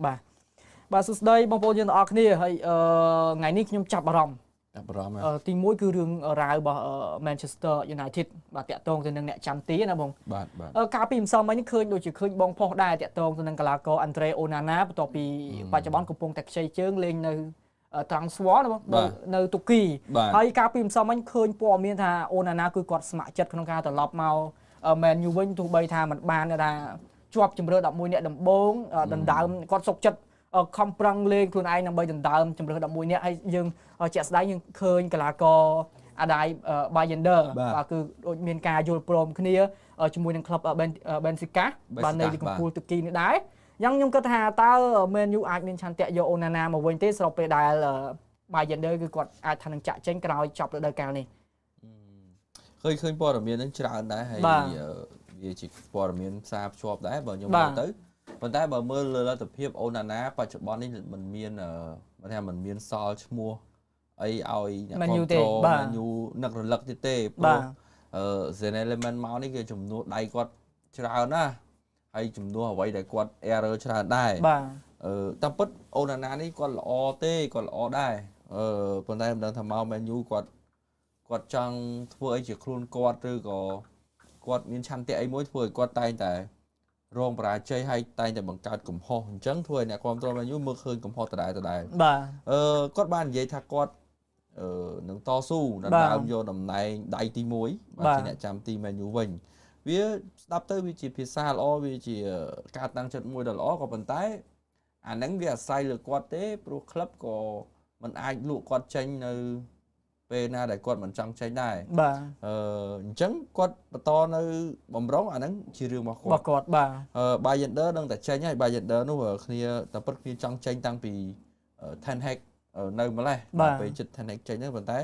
បាទបាទសួស្តីបងប្អូនយើងទាំងអស់គ្នាហើយថ្ងៃនេះខ្ញុំចាប់អារម្មណ៍ទី1គឺរឿងរ៉ាវរបស់ Manchester United បាទតាក់ទងទៅនឹងអ្នកចាំទីណាបងបាទកាលពីម្សិលមិញឃើញដូចជាឃើញបងផុសដែរតាក់ទងទៅនឹងកីឡាករ Andre Onana បន្ទាប់ពីបច្ចុប្បន្នកំពុងតែខ្ចីជើងលេងនៅត្រង់ស្វណាបងនៅទូគីហើយកាលពីម្សិលមិញឃើញព័ត៌មានថា Onana គឺគាត់ស្ម័គ្រចិត្តក្នុងការត្រឡប់មក Man U វិញទោះបីថាមិនបានថាជាប់ជម្រើស11អ្នកដំបូងដណ្ដើមគាត់សុកចិត្តខំប្រឹងលេងខ្លួនឯងដើម្បីដណ្ដើមជម្រើស11អ្នកហើយយើងជាក់ស្ដែងយើងឃើញកីឡាករអាដាយ Bayender បាទគឺដូចមានការយល់ព្រមគ្នាជាមួយនឹងក្លឹប Benfica បាទនៅកំពូលទូគីនេះដែរយ៉ាងខ្ញុំគិតថាតើ Man U អាចមានឆន្ទៈយក Onana មកវិញទេស្របពេលដែល Bayender គឺគាត់អាចថានឹងចាក់ចេញក្រោយចប់រដូវកាលនេះឃើញព័ត៌មានហ្នឹងច្រើនដែរហើយវាជាព័ត៌មានផ្សារភ្ជាប់ដែរបើខ្ញុំមើលទៅប៉ុន្តែបើមើលលើលទ្ធភាព Onana បច្ចុប្បន្ននេះមិនមានសល់ឈ្មោះអីឲ្យអ្នកគ្រប់គ្រង Man U នឹករលឹកទៀតទេព្រោះZenelement មកនេះគឺចំនួនដៃគាត់ច្រើនណាស់ហើយចំនួនអ្វីដែលគាត់ error ច្រើនដែរតាមពិត Onana នេះគាត់ល្អទេគាត់ល្អដែរប៉ុន្តែមិនដឹងថាមក Man U គាត់ចង់ធ្វើអីជាខ្លួនគាត់ឬក៏គាត់មានឆន្ទៈអីមួយធ្វើឲ្យគាត់តែងតែរងបរាជ័យហើយតែងតែបង្កើតកំហុសអញ្ចឹងធ្វើឲ្យអ្នកគ្រប់គ្រង Man U មើលឃើញកំហុសដដែលបាទគាត់បាននិយាយថាគាត់នឹងតស៊ូដណ្ដើមយកតំណែងដៃទី1បាទជាអ្នកចាំទី Man U វិញវាស្ដាប់ទៅវាជាភាសាល្អវាជាការតាំងចិត្តមួយដ៏ល្អក៏ប៉ុន្តែអាហ្នឹងវាអាស្រ័យលើគាត់ទេព្រោះក្លឹបក៏មិនអាចលក់គាត់ចេញនៅពេលណាដែលគាត់មិនចង់ចេញដែរបាទអញ្ចឹងគាត់បន្តនៅបំរុងអាហ្នឹងជារឿងរបស់គាត់បាទBayender នឹងតែចេញហើយ Bayender នោះគ្នាតែពិតគ្នាចង់ចេញតាំងពី Ten Hag នៅម្លេះពេលចិត្ត Ten Hag ចេញហ្នឹងប៉ុន្តែ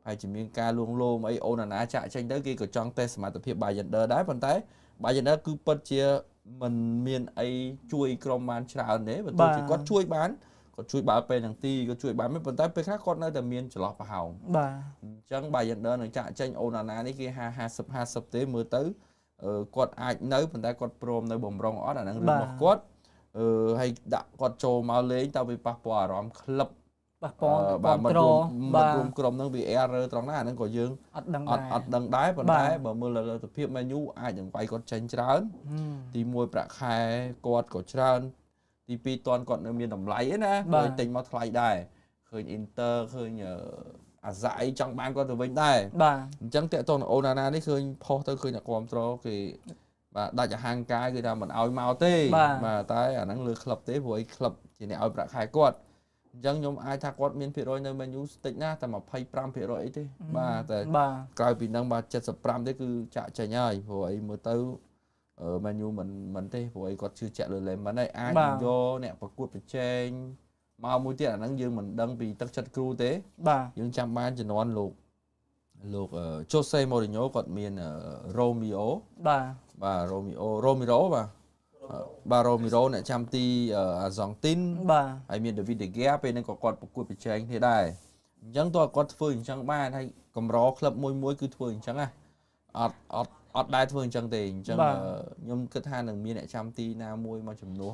ហើយជាមានការលួងលោមអី Onana ចាក់ចេញទៅគេក៏ចង់តេស្តសមត្ថភាព Bayender ដែរប៉ុន្តែ Bayender គឺពិតជាមិនមានអីជួយក្រុមបានច្រើនទេបើទោះជាគាត់ជួយបានគាត់ជួយបើពេលនឹងទីគាត់ជួយបានមិនប៉ុន្តែពេលខ្លះគាត់នៅតែមានចន្លោះប្រហោងបាទអញ្ចឹង Bayender នឹងចាក់ចេញ Onana នេះគេ50 ទេមើលទៅគាត់អាចនៅប៉ុន្តែគាត់ព្រមនៅបំរុងអត់អាហ្នឹងរឿងរបស់គាត់ហើយដាក់គាត់ចូលមកលេងតើវាប៉ះពាល់អារម្មណ៍ក្លឹបប៉ះពាល់មិនរួមក្រុមហ្នឹងវា error ត្រង់ណាអាហ្នឹងក៏យើងអត់ដឹងដែរប៉ុន្តែបើមើលលទ្ធភាព Man U អាចនឹងវាយគាត់ចេញច្រើនទី1ប្រាក់ខែគាត់ក៏ច្រើនទី2តន់គាត់នៅមានតម្លៃឯណាឃើញទិញមកថ្លៃដែរឃើញ Inter ឃើញអាសាអីចង់បានគាត់ទៅវិញដែរអញ្ចឹងតើតោះ Onana នេះឃើញផុសទៅឃើញអ្នកគ្រប់គ្រងគេបាទដាច់អហង្ការគឺថាមិនឲ្យមកទេបាទតែអាហ្នឹងលើក្លឹបទេព្រោះអីក្លឹបជាអ្នកឲ្យប្រាក់ខែគាត់អញ្ចឹងខ្ញុំអាចថាគាត់មានភាគរយនៅ Man U តិចណាស់តែ25%អីទេបាទតែក្រៅពីហ្នឹងបាទ75ទេគឺចាក់ចេញហើយព្រោះអីមើលទៅMan U មិនទេព្រោះអីគាត់ជឿជាក់លើ Lemon ហើយអាចយកអ្នកប្រកួតប្រជែងមកមួយទៀតអាហ្នឹងយើងមិនដឹងពីទឹកចិត្តគ្រូទេយើងចាំបានជំនាន់លោក Jose Mourinho គាត់មាន Romeo បាទ Romero បាទ Romero អ្នកចាំទីអាសង់ទីនហើយមាន David De Gea ពេលហ្នឹងក៏គាត់ប្រកួតប្រជែងគ្នាដែរអញ្ចឹងតើគាត់ធ្វើអញ្ចឹងបានហើយកម្រក្លឹបមួយគឺធ្វើអញ្ចឹងណាអត់ដែរធ្វើអញ្ចឹងទេអញ្ចឹងខ្ញុំគិតថានឹងមានអ្នកចាំទីណាមួយមកជំនួស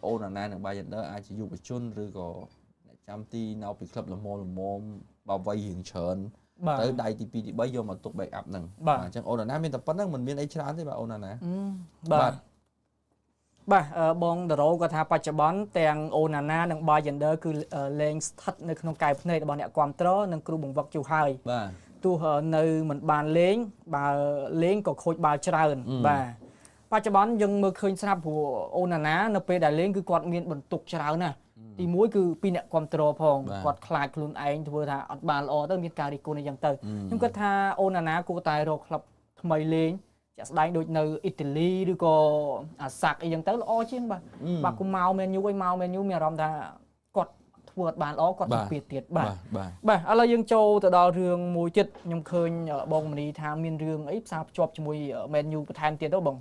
Onana និង Bayender អាចជាយុវជនឬក៏អ្នកចាំទីនៅពីក្លឹបល្មមបើវ័យរៀងច្រើនទៅដៃទី2ទី3យកមកទុក backup ហ្នឹងអញ្ចឹង Onana មានតែប៉ុណ្្នឹងមិនមានអីច្រើនទេបាទ Onana បាទបងដរោគាត់ថាបច្ចុប្បន្នទាំង Onana និង Bayender គឺលេងស្ថិតនៅក្នុងកាយភ្នែករបស់អ្នកគាំទ្រនិងគ្រូបង្វឹកជូរហើយបាទទោះនៅមិនបានលេងបើលេងក៏ខូចបាល់ច្រើនបាទបច្ចុប្បន្នយើងមើលឃើញស្រាប់ព្រោះ Onana នៅពេលដែលលេងគឺគាត់មានបន្ទុកច្រើនណាស់ទី1គឺពីអ្នកគាំទ្រផងគាត់ខ្លាចខ្លួនឯងធ្វើថាអត់បានល្អទៅមានការរិះគន់អីចឹងទៅខ្ញុំគិតថា Onana គួរតែរកក្លឹបថ្មីលេងជាក់ស្ដែងដូចនៅអ៊ីតាលីឬក៏អាសាក់អីចឹងទៅល្អជាងបាទគុំមក Man U វិញមក Man U មានអារម្មណ៍ថាគាត់ធ្វើអត់បានល្អគាត់ទៅពីទៀតបាទឥឡូវយើងចូលទៅដល់រឿងមួយទៀតខ្ញុំឃើញបងមនីថាមានរឿងអីផ្សារភ្ជាប់ជាមួយ Man U បន្ថែមទៀតទៅបង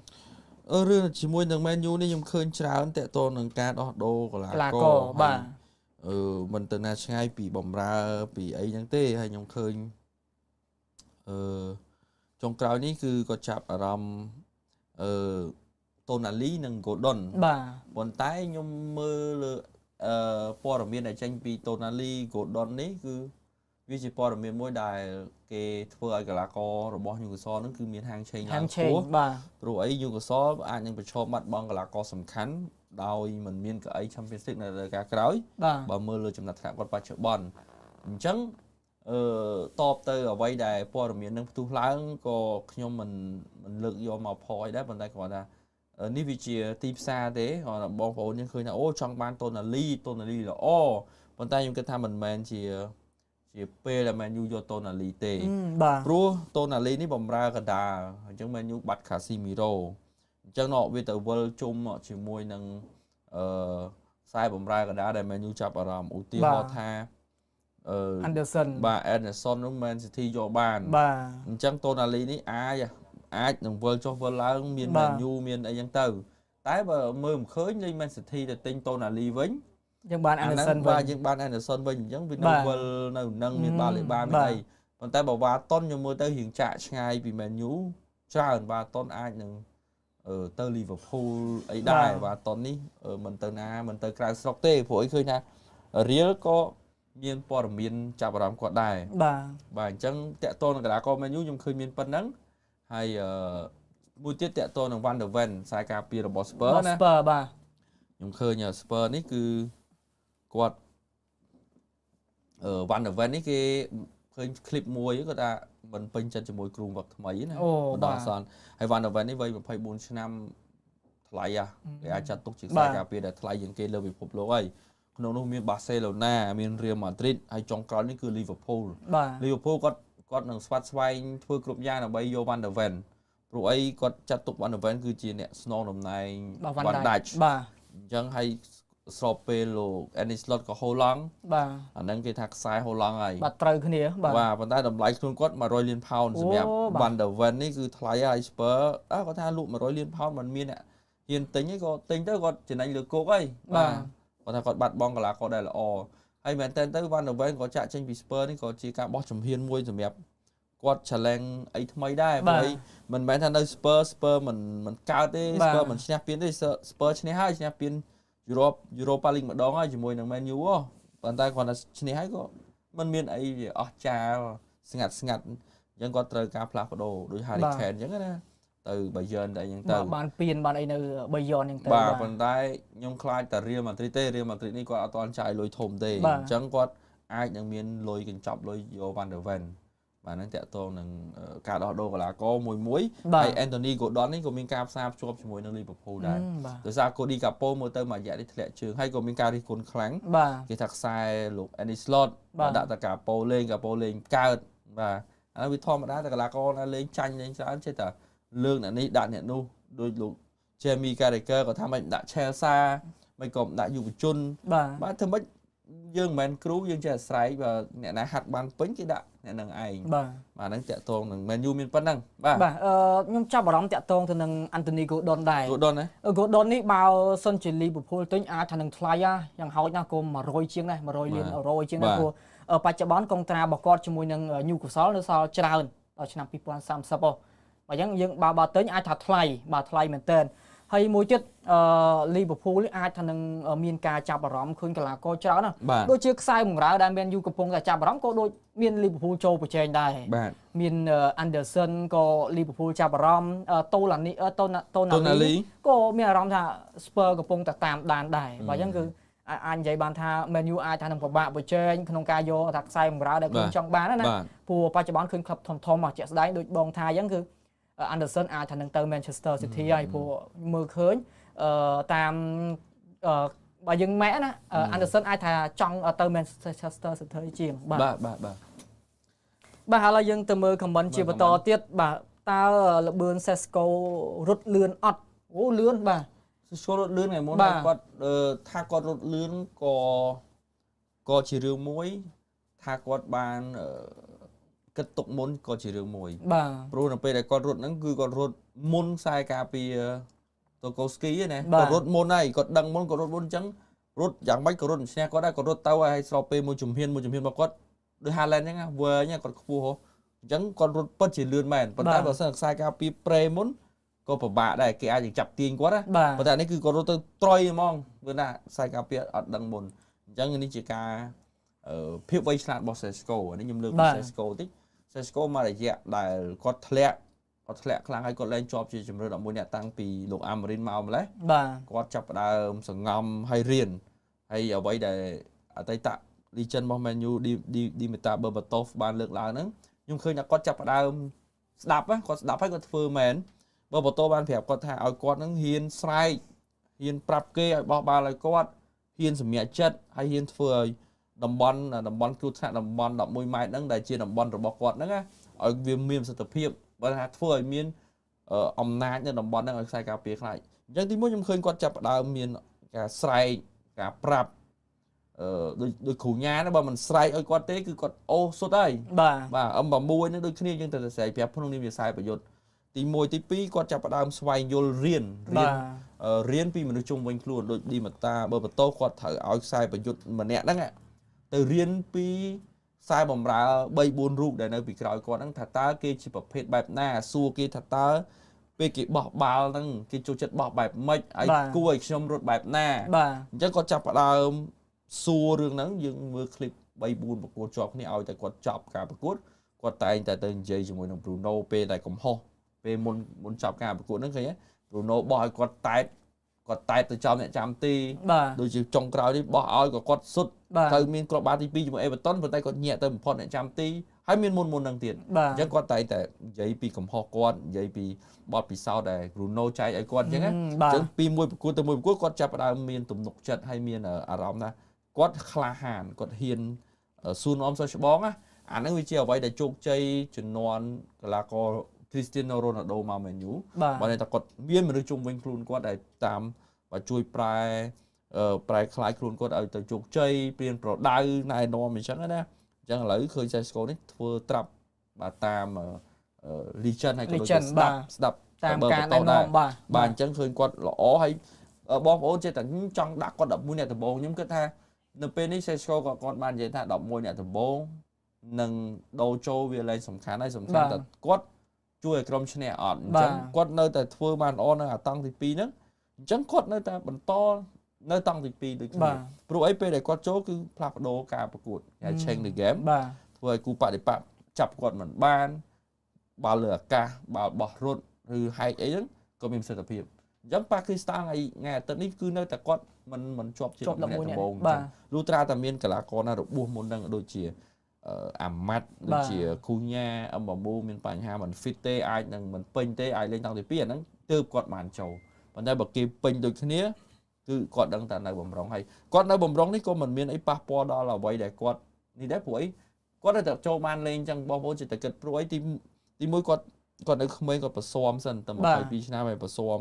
រឿងជាមួយនឹង Man U នេះខ្ញុំឃើញច្រើនតកតនឹងការដោះដូរកីឡាករបាទមិនទៅណាឆ្ងាយពីបំរើពីអីហ្នឹងទេហើយខ្ញុំឃើញចុងក្រោយនេះគឺគាត់ចាប់អារម្មណ៍ត Tonali និង Gordon បាទប៉ុន្តែខ្ញុំមើលលើព័ត៌មានដែលចេញពី Tonali Gordon នេះគឺវាជាព័ត៌មានមួយដែលគេធ្វើឲ្យកីឡាកររបស់ Newcastle ហ្នឹងគឺមានហាងឆេងឡើងខ្ពស់បាទព្រោះអី Newcastle អាចនឹងប្រឈមបាត់បង់កីឡាករសំខាន់ដោយមិនមានកៅអី Champions League នៅរដូវកាលក្រោយបើមើលលើចំណាត់ថ្នាក់គាត់បច្ចុប្បន្នអញ្ចឹងតបទៅអ្វីដែលព័ត៌មាននឹងផ្ទុះឡើងក៏ខ្ញុំមិនលើកយកមកផយដែរប៉ុន្តែគាត់ថានេះវាជាទីផ្សារទេគាត់បងប្អូនយើងឃើញថាអូចង់បាន Tonali ល្អប៉ុន្តែខ្ញុំគិតថាមិនមែនជាពេលដែល Man U យក Tonali ទេព្រោះ Tonali នេះបំរើកណ្ដាលអញ្ចឹង Man U បាត់ Casemiro អញ្ចឹងវាទៅវិលជុំជាមួយនឹងខ្សែបំរើកណ្ដាលដែល Man U ចាប់អារម្មណ៍ឧទាហរណ៍ថាAnderson បាទ Anderson នោះ Man City យកបានអញ្ចឹង Tonali នេះអាចនឹងវិលចុះវិលឡើងមាន Man U មានអីចឹងទៅតែបើមើលមិនឃើញលេង Man City ទៅទិញ Tonali វិញយើងបាន Anderson វិញយើងបាន Anderson វិញអញ្ចឹងវានៅវិលនៅនឹងមានបាល់លេបានមិនអីប៉ុន្តែបើវ៉ាតុនខ្ញុំមើលទៅរៀងចាក់ឆ្ងាយពី Man U ច្រើនវ៉ាតុនអាចនឹងទៅ Liverpool អីដែរវ៉ាតុននេះមិនទៅណាមិនទៅក្រៅស្រុកទេព្រោះអីឃើញថា Real ក៏មានព័ត៌មានចាប់អារម្មណ៍គាត់ដែរបាទអញ្ចឹងតាក់ទងនឹងកីឡាករ Man U ខ្ញុំឃើញមានប៉ុណ្ណឹងហើយមួយទៀតតាក់ទងនឹង Van der Ven ខ្សែការពាររបស់ Spurs ណា Spurs បាទខ្ញុំឃើញ Spurs នេះគឺគាត់Van der Ven នេះគេឃើញคลิปមួយគាត់ថាមិនពេញចិត្តជាមួយគ្រូវឹកថ្មីណាបណ្ដោះអាសន្នហើយ Van der Ven នេះវ័យ24ឆ្នាំថ្លៃគេអាចចាត់ទុកជាខ្សែការពារដែលថ្លៃជាងគេលើពិភពលោកហើយក្នុងនោះមាន Barcelona មាន Real Madrid ហើយចុងក្រោយនេះគឺ Liverpool គាត់នឹងស្វាត់ស្វែងធ្វើគ្រប់យ៉ាងដើម្បីយក Van der Ven ព្រោះអីគាត់ចាត់ទុក Van der Ven គឺជាអ្នកស្នងតំណែង Van Dijk បាទអញ្ចឹងហើយស្របពេលលោក Annie Slot ក៏ហូឡង់បាទអាហ្នឹងគេថាខ្សែហូឡង់ហើយបាទត្រូវគ្នាបាទប៉ុន្តែតម្លៃខ្លួនគាត់100លានផោនសម្រាប់ Van der Ven នេះគឺថ្លៃហើយ Spurs គាត់ថាលក់100លានផោនមិនមានអ្នកហ៊ានទិញទេក៏ទិញទៅគាត់ចំណេញលើគោកហើយបាទគាត់ថាគាត់បាត់បង់កីឡាករដែលល្អហើយមែនតើទៅ Van der Ven ក៏ចាក់ចេញពី Spurs នេះក៏ជាការបោះជំហានមួយសម្រាប់គាត់ challenge អីថ្មីដែរព្រោះមិនមែនថានៅ Spurs មិនកើតទេ Spurs មិនឈ្នះពានទេ Spurs ឈ្នះហើយឈ្នះពានEuropa League ម្ដងហើយជាមួយនឹង Man U ប៉ុន្តែគាត់ថាឈ្នះហើយក៏មិនមានអីវាអស្ចារ្យស្ងាត់អញ្ចឹងគាត់ត្រូវការផ្លាស់ប្ដូរដូច Harry Kane អញ្ចឹងណាទៅ Bayern តែអញ្ចឹងទៅបានពានបានអីនៅ Bayern អញ្ចឹងទៅបាទប៉ុន្តែខ្ញុំខ្លាចតែ Real Madrid ទេ Real Madrid នេះគាត់អត់ទាន់ចាយលុយធំទេអញ្ចឹងគាត់អាចនឹងមានលុយកញ្ចប់លុយយក Van der Ven បាទហ្នឹងតាក់ទងនឹងការដោះដូរកីឡាករមួយហើយ Anthony Gordon នេះក៏មានការផ្សារភ្ជាប់ជាមួយនឹង Liverpool ដែរដោយសារ Cody Gakpo មើលទៅមួយរយៈនេះធ្លាក់ជើងហើយក៏មានការរិះគន់ខ្លាំងគេថាខ្សែលោក Annie Slot ដាក់តែ Gakpo លេងកើតបាទហើយវាធម្មតាតែកីឡាករណាលេងចាញ់លេងច្រើនចេះតែលើកអ្នកនេះដាក់អ្នកនោះដោយលោក Jamie Carragher ក៏ថាមិនដាក់ Chelsea មិនក៏ដាក់យុវជនបាទធ្វើម៉េចយើងមិនមែនគ្រូយើងចេះអាស្រ័យបើអ្នកណាហាត់បានពេញគេដាក់អ្នកនឹងឯងបាទហ្នឹងតាក់ទងនឹង Man U មានប៉ុណ្ណឹងបាទខ្ញុំចាប់អារម្មណ៍តាក់ទងទៅនឹង Anthony Gordon ដែរ Gordon នេះបើសិនជា Liverpool ទិញអាចថានឹងថ្លៃយ៉ាងហោចណាស់ក៏100ជាងដែរ100លានអឺរ៉ូជាងដែរព្រោះបច្ចុប្បន្នកុងត្រារបស់គាត់ជាមួយនឹង Newcastle នៅសល់ច្រើនដល់ឆ្នាំ2030បើអញ្ចឹងយើងបើទិញអាចថាថ្លៃបាទថ្លៃមែនទែនហើយមួយទៀតLiverpool អាចថានឹងមានការចាប់អារម្មណ៍ឃើញកីឡាករច្រើនណាដូចជាខ្សែបម្រើដែលមាន កំពុងតែចាប់អារម្មណ៍ក៏ដូចមាន Liverpool ចូលប្រជែងដែរមាន Anderson ក៏ Liverpool ចាប់អារម្មណ៍Tonali ក៏មានអារម្មណ៍ថា Spurs កំពុងតែតាមដានដែរបើអញ្ចឹងគឺអាចនិយាយបានថា Man U អាចថានឹងពិបាកប្រជែងក្នុងការយកថាខ្សែបម្រើដែលខ្លួនចង់បានណាព្រោះបច្ចុប្បន្នឃើញក្លឹបធំជាក់ស្ដែងដូចបងថាអញ្ចឹងគឺAnderson អាចថានឹងទៅ Manchester City ហើយព្រោះមើលឃើញតាមបើយើងម៉ែណា Anderson អាចថាចង់ទៅ Manchester City ជាងបាទឥឡូវយើងទៅមើល comment ជាបន្តទៀតបាទតើលបឿន Sesko រត់លឿនអត់អូលឿនបាទ Sesko រត់លឿនថ្ងៃមុនគាត់ថាគាត់រត់លឿនក៏ជារឿងមួយថាគាត់បានគិតទុកមុនក៏ជារឿងមួយព្រោះនៅពេលដែលគាត់រត់ហ្នឹងគឺគាត់រត់មុនខ្សែការពារតូកូស្គីណាគាត់រត់មុនហើយគាត់ដឹងមុនគាត់រត់មុនអញ្ចឹងរត់យ៉ាងម៉េចក៏រត់ឈ្នះគាត់ដែរគាត់រត់ទៅហើយស្របពេលមួយជំហានរបស់គាត់ដូច Haaland អញ្ចឹងវែងគាត់ខ្ពស់អញ្ចឹងគាត់រត់ពិតជាលឿនមែនប៉ុន្តែបើសិនខ្សែការពារប្រេមុន ក៏ពិបាកដែរគេអាចចាប់ទាញគាត់ណាប៉ុន្តែនេះគឺគាត់រត់ទៅត្រុយហ្មងព្រោះណាខ្សែការពារអត់ដឹងមុនអញ្ចឹងនេះជាការភាពវៃឆ្លាតរបស់ Sesko នេះខ្ញុំលើកពី Sesko តិច Sesko មករយៈដែលគាត់ធ្លាក់ខ្លាំងហើយគាត់លែងជាប់ជាជម្រើស11អ្នកតាំងពីលោក Amarin មកម្លេះគាត់ចាប់ផ្ដើមសង្ងំហើយរៀនហើយអ្វីដែលអតីត legend របស់ Man U Dimitar Berbatov បានលើកឡើងហ្នឹងខ្ញុំឃើញថាគាត់ចាប់ផ្ដើមស្ដាប់គាត់ស្ដាប់ហើយគាត់ធ្វើមែនBerbatov បានប្រាប់គាត់ថាឲ្យគាត់ហ្នឹងហ៊ានស្រែកហ៊ានប្រាប់គេឲ្យបោះបាល់ឲ្យគាត់ហ៊ានសម្រេចចិត្តហើយហ៊ានធ្វើឲ្យតំបន់គ្រោះថ្នាក់តំបន់11ម៉ែត្រហ្នឹងដែលជាតំបន់របស់គាត់ហ្នឹងឲ្យវាមានប្រសិទ្ធភាពបើថាធ្វើឲ្យមានអំណាចនៅតំបន់ហ្នឹងឲ្យខ្សែការពារខ្លាចអញ្ចឹងទីមួយខ្ញុំឃើញគាត់ចាប់ផ្ដើមមានការស្រែកការប្រាប់ដូចគ្រូញ៉ាណាបើមិនស្រែកឲ្យគាត់ទេគឺគាត់អូសុទ្ធហើយបាទ M6 ហ្នឹងដូចគ្នាយើងទៅស្រែកប្រាប់ក្នុងនាមជាខ្សែប្រយុទ្ធទី1ទី2គាត់ចាប់ផ្ដើមស្វែងយល់រៀនពីមនុស្សជុំវិញខ្លួនដូចឌីម៉ាតាបើបន្ទោគាត់ត្រូវឲ្យខ្សែប្រយុទ្ធម្នាក់ហ្នឹងទៅរៀនពីខ្សែបំរើ 3-4 រូបដែលនៅពីក្រោយគាត់ហ្នឹងថាតើគេជាប្រភេទបែបណាសួរគេថាតើពេលគេបោះបាល់ហ្នឹងគេចូលចិត្តបោះបែបម៉េចហើយគួរឲ្យខ្ញុំរត់បែបណាអញ្ចឹងគាត់ចាប់ផ្ដើមសួររឿងហ្នឹងយើងមើលคลิป 3-4 ប្រកួតជាប់គ្នាឲ្យតែគាត់ចប់ការប្រកួតគាត់តែងតែទៅនិយាយជាមួយនឹង Bruno ពេលតែកំហុសពេលមុនចប់ការប្រកួតហ្នឹងឃើញទេ Bruno បោះឲ្យគាត់តែតទៅចំអ្នកចាំទីដូចជាចុងក្រោយនេះបោះឲ្យក៏គាត់សុទ្ធត្រូវមានគ្រាប់បាល់ទី2ជាមួយ Everton ប៉ុន្តែគាត់ញាក់ទៅបំផុតអ្នកចាំទីហើយមានមុនហ្នឹងទៀតអញ្ចឹងគាត់តែងតែនិយាយពីកំហុសគាត់និយាយពីបទពិសោធន៍ដែល Bruno ចែកឲ្យគាត់អញ្ចឹងពីមួយប្រកួតទៅមួយប្រកួតគាត់ចាប់ផ្ដើមមានទំនុកចិត្តហើយមានអារម្មណ៍ថាគាត់ក្លាហានគាត់ហ៊ានសួរនាំសិស្សច្បងណាអាហ្នឹងវាជាអ្វីដែលជោគជ័យជំនាន់កីឡាករ Cristiano Ronaldo មក Man U បើតែគាត់មានមនុស្សជុំវិញខ្លួនគាត់ដែលតាមជួយប្រែខ្លាយខ្លួនគាត់ឲ្យទៅជោគជ័យព្រៀនប្រដៅណែនាំអញ្ចឹងណាអញ្ចឹងឥឡូវឃើញ Sesko នេះធ្វើត្រាប់បាទតាម legend ហើយក៏ដូចជាស្ដាប់តាមការណែនាំបាទអញ្ចឹងឃើញគាត់ល្អហើយបងប្អូនចេះតែចង់ដាក់គាត់11អ្នកដំបូងខ្ញុំគិតថានៅពេលនេះ Sesko ក៏គាត់បាននិយាយថា11អ្នកដំបូងនឹងដូរចូលវាលែងសំខាន់ហើយសំខាន់តែគាត់ជួយឲ្យក្រុមឈ្នះអត់អញ្ចឹងគាត់នៅតែធ្វើបានល្អនៅអាតង់ទី2ហ្នឹងអញ្ចឹងគាត់នៅតែបន្តនៅតង់ទី2ដូចគ្នាព្រោះអីពេលដែលគាត់ចូលគឺផ្លាស់ប្ដូរការប្រកួតគេ change the game ធ្វើឲ្យគូបដិបត្តិចាប់គាត់មិនបានបាល់លើអាកាសបាល់បោះរត់ឬហែកអីហ្នឹងក៏មានប្រសិទ្ធភាពអញ្ចឹងប៉ាគីស្ថានថ្ងៃអាទិត្យនេះគឺនៅតែគាត់មិនជាប់ជា11អ្នកដំបូងអញ្ចឹងលុះត្រាតែមានកីឡាករណារបួសមុនហ្នឹងដូចជាអាម៉ាត់ដូចជាគូញ៉ាអមមូមានបញ្ហាមិន fit ទេអាចនឹងមិនពេញទេអាចលេងតាំងទី2អាហ្នឹងទើបគាត់បានចូលប៉ុន្តែបើគេពេញដូចគ្នាគឺគាត់ដឹងតែនៅបំរុងហើយគាត់នៅបំរុងនេះក៏មិនមានអីប៉ះពាល់ដល់អ្វីដែលគាត់នេះដែរព្រោះអីគាត់ទៅចូលបានលេងអញ្ចឹងបងប្អូនចិត្តតែគិតព្រោះអីទីមួយគាត់នៅក្មេងគាត់ប្រស៊ាំសិនតែ22ឆ្នាំហើយប្រស៊ាំ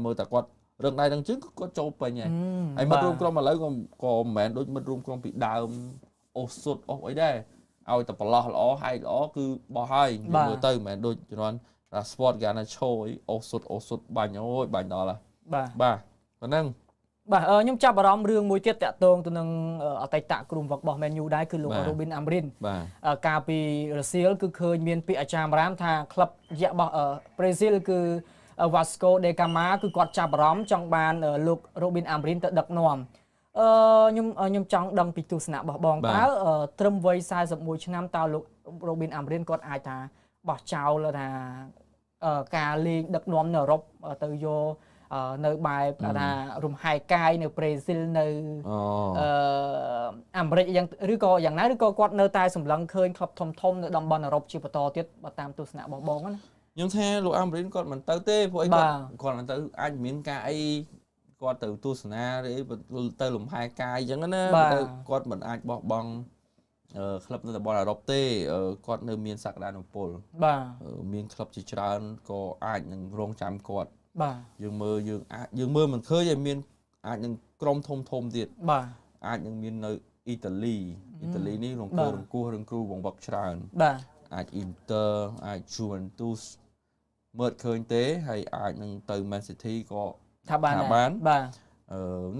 មើលតែគាត់រឹងដៃដល់ជើងគាត់ចូលពេញហើយមិត្តរួមក្រុមឥឡូវក៏មិនមែនដូចមិត្តរួមក្រុមពីដើមអូសសុទ្ធអស់អីដែរឲ្យតែប្រឡោះល្អហែកល្អគឺបោះហើយមើលទៅមិនមែនដូចជំនាន់ Sport គេណាឈោអូសុទ្ធបាញ់អូយបាញ់ដល់ហើយបាទប៉ុណ្ណឹងបាទខ្ញុំចាប់អារម្មណ៍រឿងមួយទៀតតាក់ទងទៅនឹងអតីតគ្រូបង្វឹករបស់ Man U ដែរគឺលោក Robin Amarin កាលពីរសៀលគឺឃើញមានពាក្យអាចារ្យបារាមថាក្លឹបយៈរបស់ប្រេស៊ីលគឺ Vasco da Gama គឺគាត់ចាប់អារម្មណ៍ចង់បានលោក Robin Amarin ទៅដឹកនាំខ្ញុំចង់ដឹងពីទស្សនៈរបស់បងតើត្រឹមវ័យ41ឆ្នាំតើលោក Robin Amarin គាត់អាចថាបោះចោលថាការលេងដឹកនាំនៅអឺរ៉ុបទៅយកនៅបែបថារំហែកកាយនៅប្រេស៊ីលនៅអាមេរិកយ៉ាងឬក៏យ៉ាងណាឬក៏គាត់នៅតែសម្លឹងឃើញក្លឹបធំនៅតំបន់អឺរ៉ុបជាបន្តទៀតបើតាមទស្សនៈរបស់បងណាខ្ញុំថាលោកអាមេរិកគាត់មិនទៅទេព្រោះអីគាត់មិនទៅអាចមានការអីគាត់ទៅទស្សនាឬអីទៅលំហែកាយអញ្ចឹងណាគាត់មិនអាចបោះបង់ក្លឹបនៅតំបន់អឺរ៉ុបទេគាត់នៅមានសក្តានុពលមានក្លឹបជាច្រើនក៏អាចនឹងរងចាំគាត់យើងមើលមិនឃើញឲ្យមានអាចនឹងក្រុមធំទៀតអាចនឹងមាននៅអ៊ីតាលីនេះរងគ្រោះរឿងគ្រូបង្វឹកច្រើនអាច Inter អាច Juventus មើលឃើញទេហើយអាចនឹងទៅ Man City ក៏ថាបាន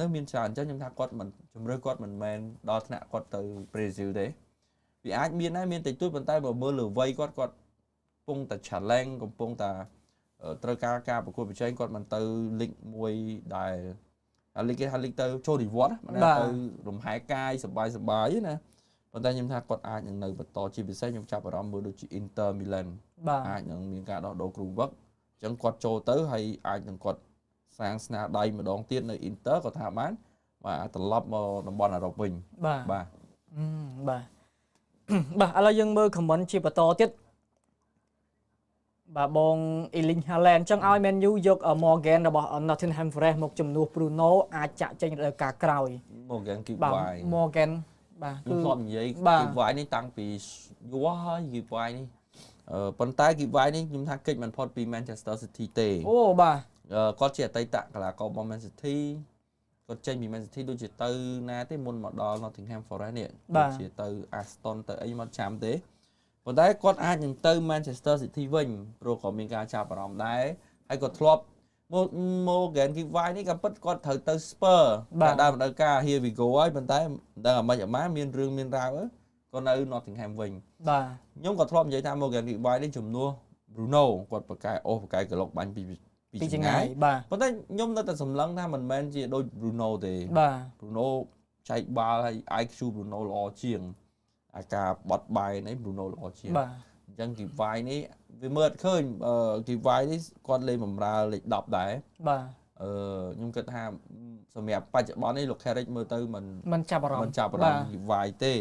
នៅមានច្រើនអញ្ចឹងខ្ញុំថាគាត់មិនជំរឿគាត់មិនមែនដល់ថ្នាក់គាត់ទៅ Brazil ទេវាអាចមានដែរមានតិចតួចប៉ុន្តែបើមើលលើវ័យគាត់កំពុងតែ challenge កំពុងតែ ត្រូវការប្រកួតប្រជែងគាត់មិនទៅលីកមួយដែលលីកគេហៅលីកទៅចូលនិវត្តន៍មិនទៅរំហែកាយសប្បាយណាប៉ុន្តែខ្ញុំថាគាត់អាចនឹងនៅបន្តជាពិសេសខ្ញុំចាប់អារម្មណ៍មើលដូចជា Inter Milan អាចនឹងមានការដោះដូរគ្រូវឹកអញ្ចឹងគាត់ចូលទៅហើយអាចនឹងគាត់សាងស្នាដៃម្ដងទៀតនៅ Inter ក៏ថាបានបាទត្រឡប់មកតំបន់អឺរ៉ុបវិញបាទបាទបាទឥឡូវយើងមើល comment ជាបន្តទៀតបាទបង Erling Haaland ចឹងឲ្យ Man U យក Morgan របស់ Nottingham Forest មកជំនួស Bruno អាចចាក់ចេញរដូវកាលក្រោយ Morgan គីវ៉ៃ Morgan បាទគឺធ្លាប់និយាយគីវ៉ៃនេះតាំងពីយូរហើយគីវ៉ៃនេះប៉ុន្តែគីវ៉ៃនេះខ្ញុំថាកិច្ចមិនផុតពី Manchester City ទេអូបាទគាត់ជាអតីតកីឡាកររបស់ Man City គាត់ចេញពី Man City ដូចជាទៅណាទេមុនមកដល់ Nottingham Forest នេះដូចជាទៅ Aston ទៅអីមកចាំទេប៉ុន្តែគាត់អាចនឹងទៅ Manchester City វិញព្រោះក៏មានការចាប់អារម្មណ៍ដែរហើយគាត់ធ្លាប់Morgan Gibbs នេះក៏ពិតគាត់ត្រូវទៅ Spurs តែដើមរដូវកាល Here we go ហើយប៉ុន្តែមិនដឹងអាម៉េចអាម៉ាមានរឿងមានរាវក៏នៅ Nottingham វិញបាទខ្ញុំក៏ធ្លាប់និយាយថា Morgan Gibbs នេះជំនួស Bruno គាត់ប្រកែក្លុកបាញ់ពីចម្ងាយប៉ុន្តែខ្ញុំនៅតែសម្លឹងថាមិនមែនជាដូច Bruno ទេបាទ Bruno ចែកបាល់ហើយ IQ Bruno ល្អជាងអាការបត់បាយនេះ Bruno ល្អជាងអញ្ចឹងគីវ៉ៃនេះវាមើលឃើញគីវ៉ៃនេះគាត់លេងបម្រើលេខ10ដែរបាទខ្ញុំគិតថាសម្រាប់បច្ចុប្បន្ននេះលោក Carrick មើលទៅមិនចាប់អារម្មណ៍គីវ៉ៃទេ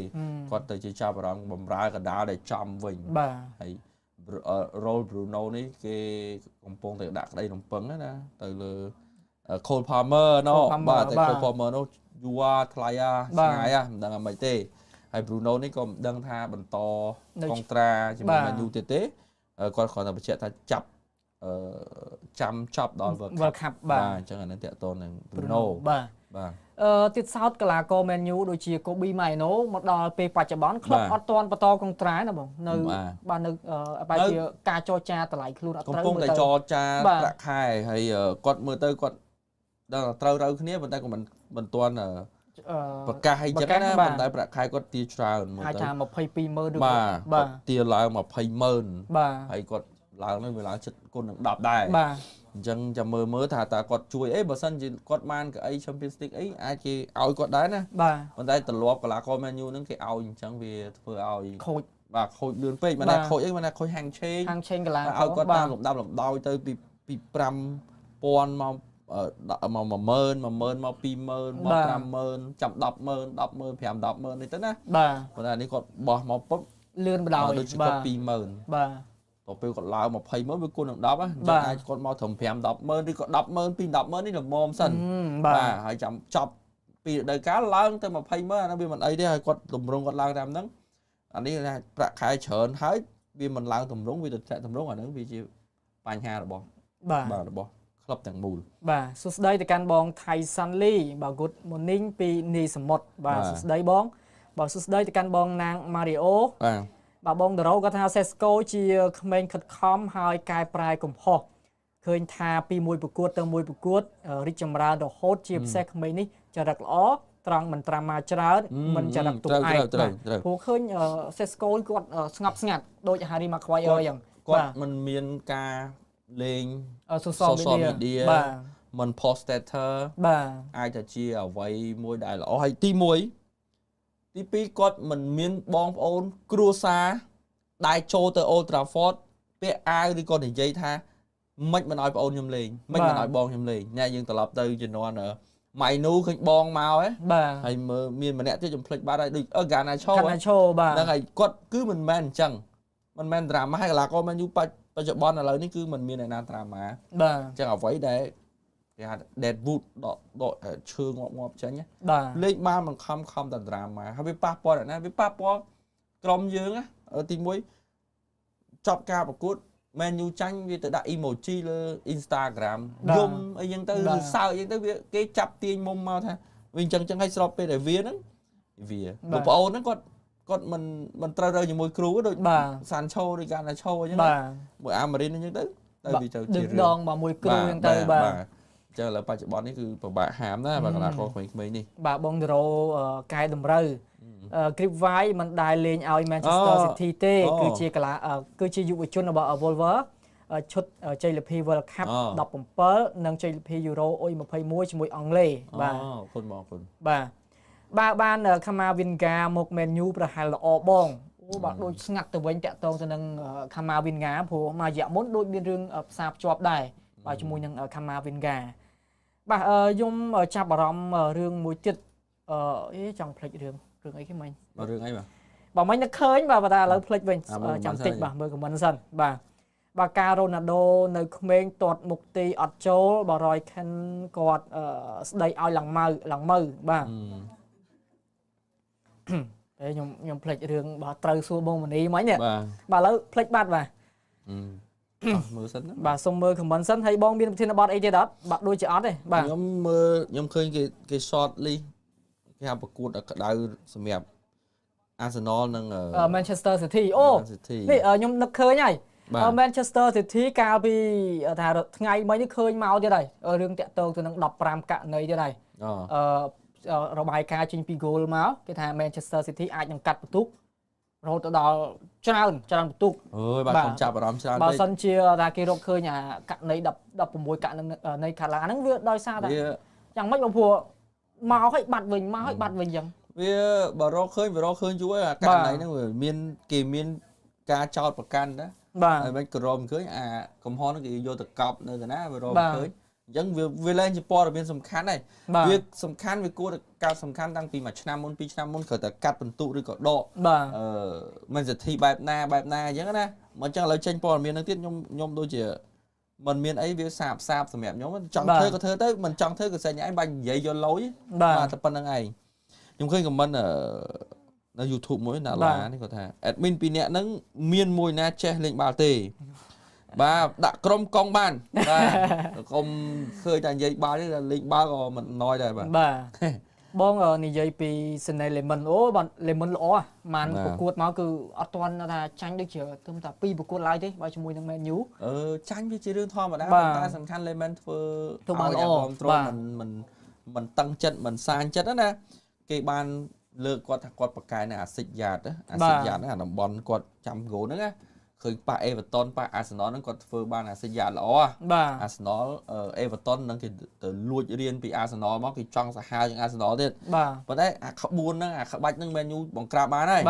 គាត់ទៅជាចាប់អារម្មណ៍បម្រើកដាលដែលចំវិញបាទហើយ role Bruno នេះគេកំពុងតែដាក់ក្តីរំពឹងណាទៅលើ Cole Palmer ណោះបាទតែ Cole Palmer នោះយូរថ្លៃឆ្ងាយមិនដឹងអាម៉េចទេហើយ Bruno នេះក៏មិនដឹងថាបន្តកុងត្រាជាមួយ Man U ទៀតទេគាត់គ្រាន់តែបញ្ជាក់ថាចាប់ចាំចប់ដល់ World Cup បាទអញ្ចឹងអានេះតាក់ទងនឹង Bruno បាទទៀតសោតកីឡាករ Man U ដូចជា Kobe Mainoo មកដល់ពេលបច្ចុប្បន្នក្លឹបអត់ទាន់បន្តកុងត្រាណាបងនៅបាទនៅបែរជាការចរចាតម្លៃខ្លួនអត់ត្រូវកំពុងតែចរចាប្រាក់ខែហើយគាត់មើលទៅគាត់ដល់ត្រូវគ្នាប៉ុន្តែក៏មិនទាន់ប្រកាសឲ្យចឹងណាប៉ុន្តែប្រាក់ខែគាត់ទាច្រើនមើលទៅអាចថា22,000ឬបាទទាឡើង20,000បាទហើយគាត់ឡើងនេះវាឡើងចិត្តគុណនឹង10ដែរបាទអញ្ចឹងចាំមើលថាតើគាត់ជួយអីបើសិនជាគាត់បានក៏អី Champions League អីអាចគេឲ្យគាត់ដែរណាបាទប៉ុន្តែទម្លាប់កីឡាករ Man U ហ្នឹងគេឲ្យអញ្ចឹងវាធ្វើឲ្យខូចបាទខូចលឿនពេកមិនថាខូចអីមិនថាខូចហាងឆេងកីឡាករឲ្យគាត់តាមលំដាប់លំដោយទៅពី5000មក10000មក20000មក50,000ចាំ10,000 10,000 5,000 នេះទៅណាបាទប៉ុន្តែនេះគាត់បោះមកពុបលឿនបដ ாய் ដូចជាគាត់20,000បាទទៅពេលគាត់ឡើង20,000វាគុណនឹង10អញ្ចឹងអាចគាត់មកត្រឹម5-10,000ឬក៏10,000ពី10,000នេះល្មមសិនបាទហើយចាំចប់ពីរដូវកាលឡើងទៅ20,000អានោះវាមិនអីទេហើយគាត់តម្រង់គាត់ឡើងតាមហ្នឹងអានេះប្រាក់ខែច្រើនហើយវាមិនឡើងតម្រង់វាទៅចាក់តម្រង់អាហ្នឹងវាជាបញ្ហារបស់បាទរបស់ក្លឹបទាំងមូលបាទសួស្ដីទៅកាន់បង Tyson Lee បាទ Good morning ពីនីសមុទ្របាទសួស្ដីបងបាទសួស្ដីទៅកាន់បងណាង Mario បាទបងដរោគាត់ថា Sesko ជាក្មេងខិតខំហើយកែប្រែកំហុសឃើញថាពីមួយប្រកួតទៅមួយប្រកួតរីកចម្រើនរហូតជាពិសេសក្មេងនេះចរិតល្អត្រង់មិនត្រាំមកច្រើនមិនចរិតទុកឯងព្រោះឃើញ Sesko គាត់ស្ងប់ស្ងាត់ដូច Harry Maguire អញ្ចឹងគាត់មិនមានការលេង social media បាទមិន post status បាទអាចទៅជាអ្វីមួយដែលល្អហើយទី1ទី2គាត់មិនមានបងប្អូនគ្រួសារដែលចូលទៅ Old Trafford ពាក់អាវឬក៏និយាយថាមិនឲ្យបងប្អូនខ្ញុំលេងមិនឲ្យបងខ្ញុំលេងអ្នកយើងត្រឡប់ទៅជំនាន់ម៉ៃនូឃើញបងមកហ៎បាទហើយមើលមានម្នាក់ទៀតខ្ញុំភ្លេចបាត់ហើយដូចកាណាឆូបាទហ្នឹងហើយគាត់គឺមិនមែនអញ្ចឹងមិនមែនដ្រាម៉ាហើយកីឡាករមែនយូបច្ចុប្បន្នឥឡូវនេះគឺមិនមានអ្នកណាដ្រាម៉ាបាទអញ្ចឹងអ្វីដែលគេហៅ Deadwood ដកឈើងាប់ចេញលេខបានមិនខំតែដ្រាម៉ាហើយវាប៉ះពាល់អ្នកណាវាប៉ះពាល់ក្រុមយើងណាទី1ចប់ការប្រកួតMan U ចាញ់វាទៅដាក់ emoji លើ Instagram យំអីចឹងទៅឬសើចអីចឹងទៅវាគេចាប់ទាញមុំមកថាវាអញ្ចឹងឲ្យស្របពេលដែលវាហ្នឹងវាបងប្អូនហ្នឹងគាត់មិនត្រូវជាមួយគ្រូដូចសាន់ឆូឬកាណាឆូអញ្ចឹងមួយអាម៉ារីនអញ្ចឹងទៅវាទៅជារឿងដងមកមួយគ្រូអញ្ចឹងទៅបាទអញ្ចឹងឥឡូវបច្ចុប្បន្ននេះគឺពិបាកហាមណាបាទកីឡាករក្មេងៗនេះបាទបងដេរ៉ូកែតម្រូវGripvai មិនដែលលេងឲ្យ Manchester City ទេគឺជាយុវជនរបស់ Wolver ឈុតជ័យលាភី World Cup 17និងជ័យលាភី Euro 21ជាមួយអង់គ្លេសបាទអរគុណបង បាទបានខាម៉ាវិនហ្គាមក Man U ប្រហែលល្អបងអូបាទដូចស្ងាត់ទៅវិញតាក់ទងទៅនឹងខាម៉ាវិនហ្គាព្រោះមួយរយៈមុនដូចមានរឿងផ្សារភ្ជាប់ដែរបាទជាមួយនឹងខាម៉ាវិនហ្គាបាទខ្ញុំចាប់អារម្មណ៍រឿងមួយទៀតចង់ភ្លេចរឿងអីគេមិញរឿងអីបាទមិញនឹកឃើញបាទតែឥឡូវភ្លេចវិញចាំតិចបាទមើលខមមិនសិនបាទការរ៉ូណាល់ដូនៅក្មេងទាត់មុខទីអត់ចូលបើរយខិនគាត់ស្ដីឲ្យឡើងមើបាទខ្ញុំភ្លេចរឿងបាទត្រូវសួរបងមនីមិញបាទឥឡូវភ្លេចបាត់បាទមើលសិនបាទសុំមើលខមមិនសិនហើយបងមានប្រធានបទអីទៀតអត់បាទដូចជាអត់ទេបាទខ្ញុំឃើញគេ short list គេហៅប្រកួតក្តៅសម្រាប់ Arsenal និង Manchester City អូនេះខ្ញុំនឹកឃើញហើយManchester City កាលពីថាថ្ងៃមិញនេះឃើញមកទៀតហើយរឿងតាក់ទងទៅនឹង15ករណីទៀតហើយរបាយការណ៍ចេញពី goal មកគេថា Manchester City អាចនឹងកាត់បន្ទុករហូតទៅដល់ច្រើនបន្ទុកអើយបាទខ្ញុំចាប់អារម្មណ៍ច្រើនបើសិនជាថាគេរកឃើញអាករណី16ករណីខាត់ឡើងហ្នឹងវាដោយសារតែយ៉ាងម៉េចបងព្រោះមកឲ្យបាត់វិញអញ្ចឹងវាបើរកឃើញយូរហើយអាករណីហ្នឹងវាមានការចោទប្រកាន់ណាបាទហើយមិនក៏រមឃើញអាកំហុសហ្នឹងគេយកទៅកប់នៅទៅណាវារមឃើញអញ្ចឹងវាឡើងជាព័ត៌មានសំខាន់ហើយវាសំខាន់វាគួរតែការសំខាន់តាំងពី1ឆ្នាំមុន2ឆ្នាំមុនគ្រាន់តែកាត់បន្ទុកឬក៏ដកមិនសិទ្ធិបែបណាអញ្ចឹងណាមកអញ្ចឹងឥឡូវចេញព័ត៌មានហ្នឹងទៀតខ្ញុំដូចជាមិនមានអីវាសាបសម្រាប់ខ្ញុំចង់ធ្វើក៏ធ្វើទៅមិនចង់ធ្វើក៏សេចឯងបាច់និយាយយកលុយបាទតែប៉ុណ្្នឹងឯងខ្ញុំឃើញខមមិននៅ YouTube មួយណាឡានេះគាត់ថា admin 2នាក់ហ្នឹងមានមួយណាចេះលេងបាល់ទេបាទដាក់ក្រុមកងបានបាទកុំឃើញតែនិយាយបាល់ទេលេងបាល់ក៏មិនណយដែរបាទបងនិយាយពី Snell Lemon អូបាទ Lemon ល្អបានប្រកួតមកគឺអត់ទាន់ថាចាញ់ដូចជាទៅតែ2ប្រកួតឡើយទេបើជាមួយនឹង Man U ចាញ់វាជារឿងធម្មតាប៉ុន្តែសំខាន់ Lemon ធ្វើបានល្អមិនតឹងចិត្តមិនសាញចិត្តណាគេបានលើកគាត់ថាគាត់ប្រកែកនៅអាសិចយ៉ាតហ្នឹងអាតំបន់គាត់ចាំហ្គោលហ្នឹងណាឃើញប៉ះ Everton ប៉ះ Arsenal ហ្នឹងគាត់ធ្វើបានអាសិចយ៉ាតល្អArsenal Everton ហ្នឹងគេទៅលួចរៀនពី Arsenal មកគេចង់សាហាវជាង Arsenal ទៀតប៉ុន្តែអាក្បួនហ្នឹងអាក្បាច់ហ្នឹង Man U បង្ក្រាបបានហើយ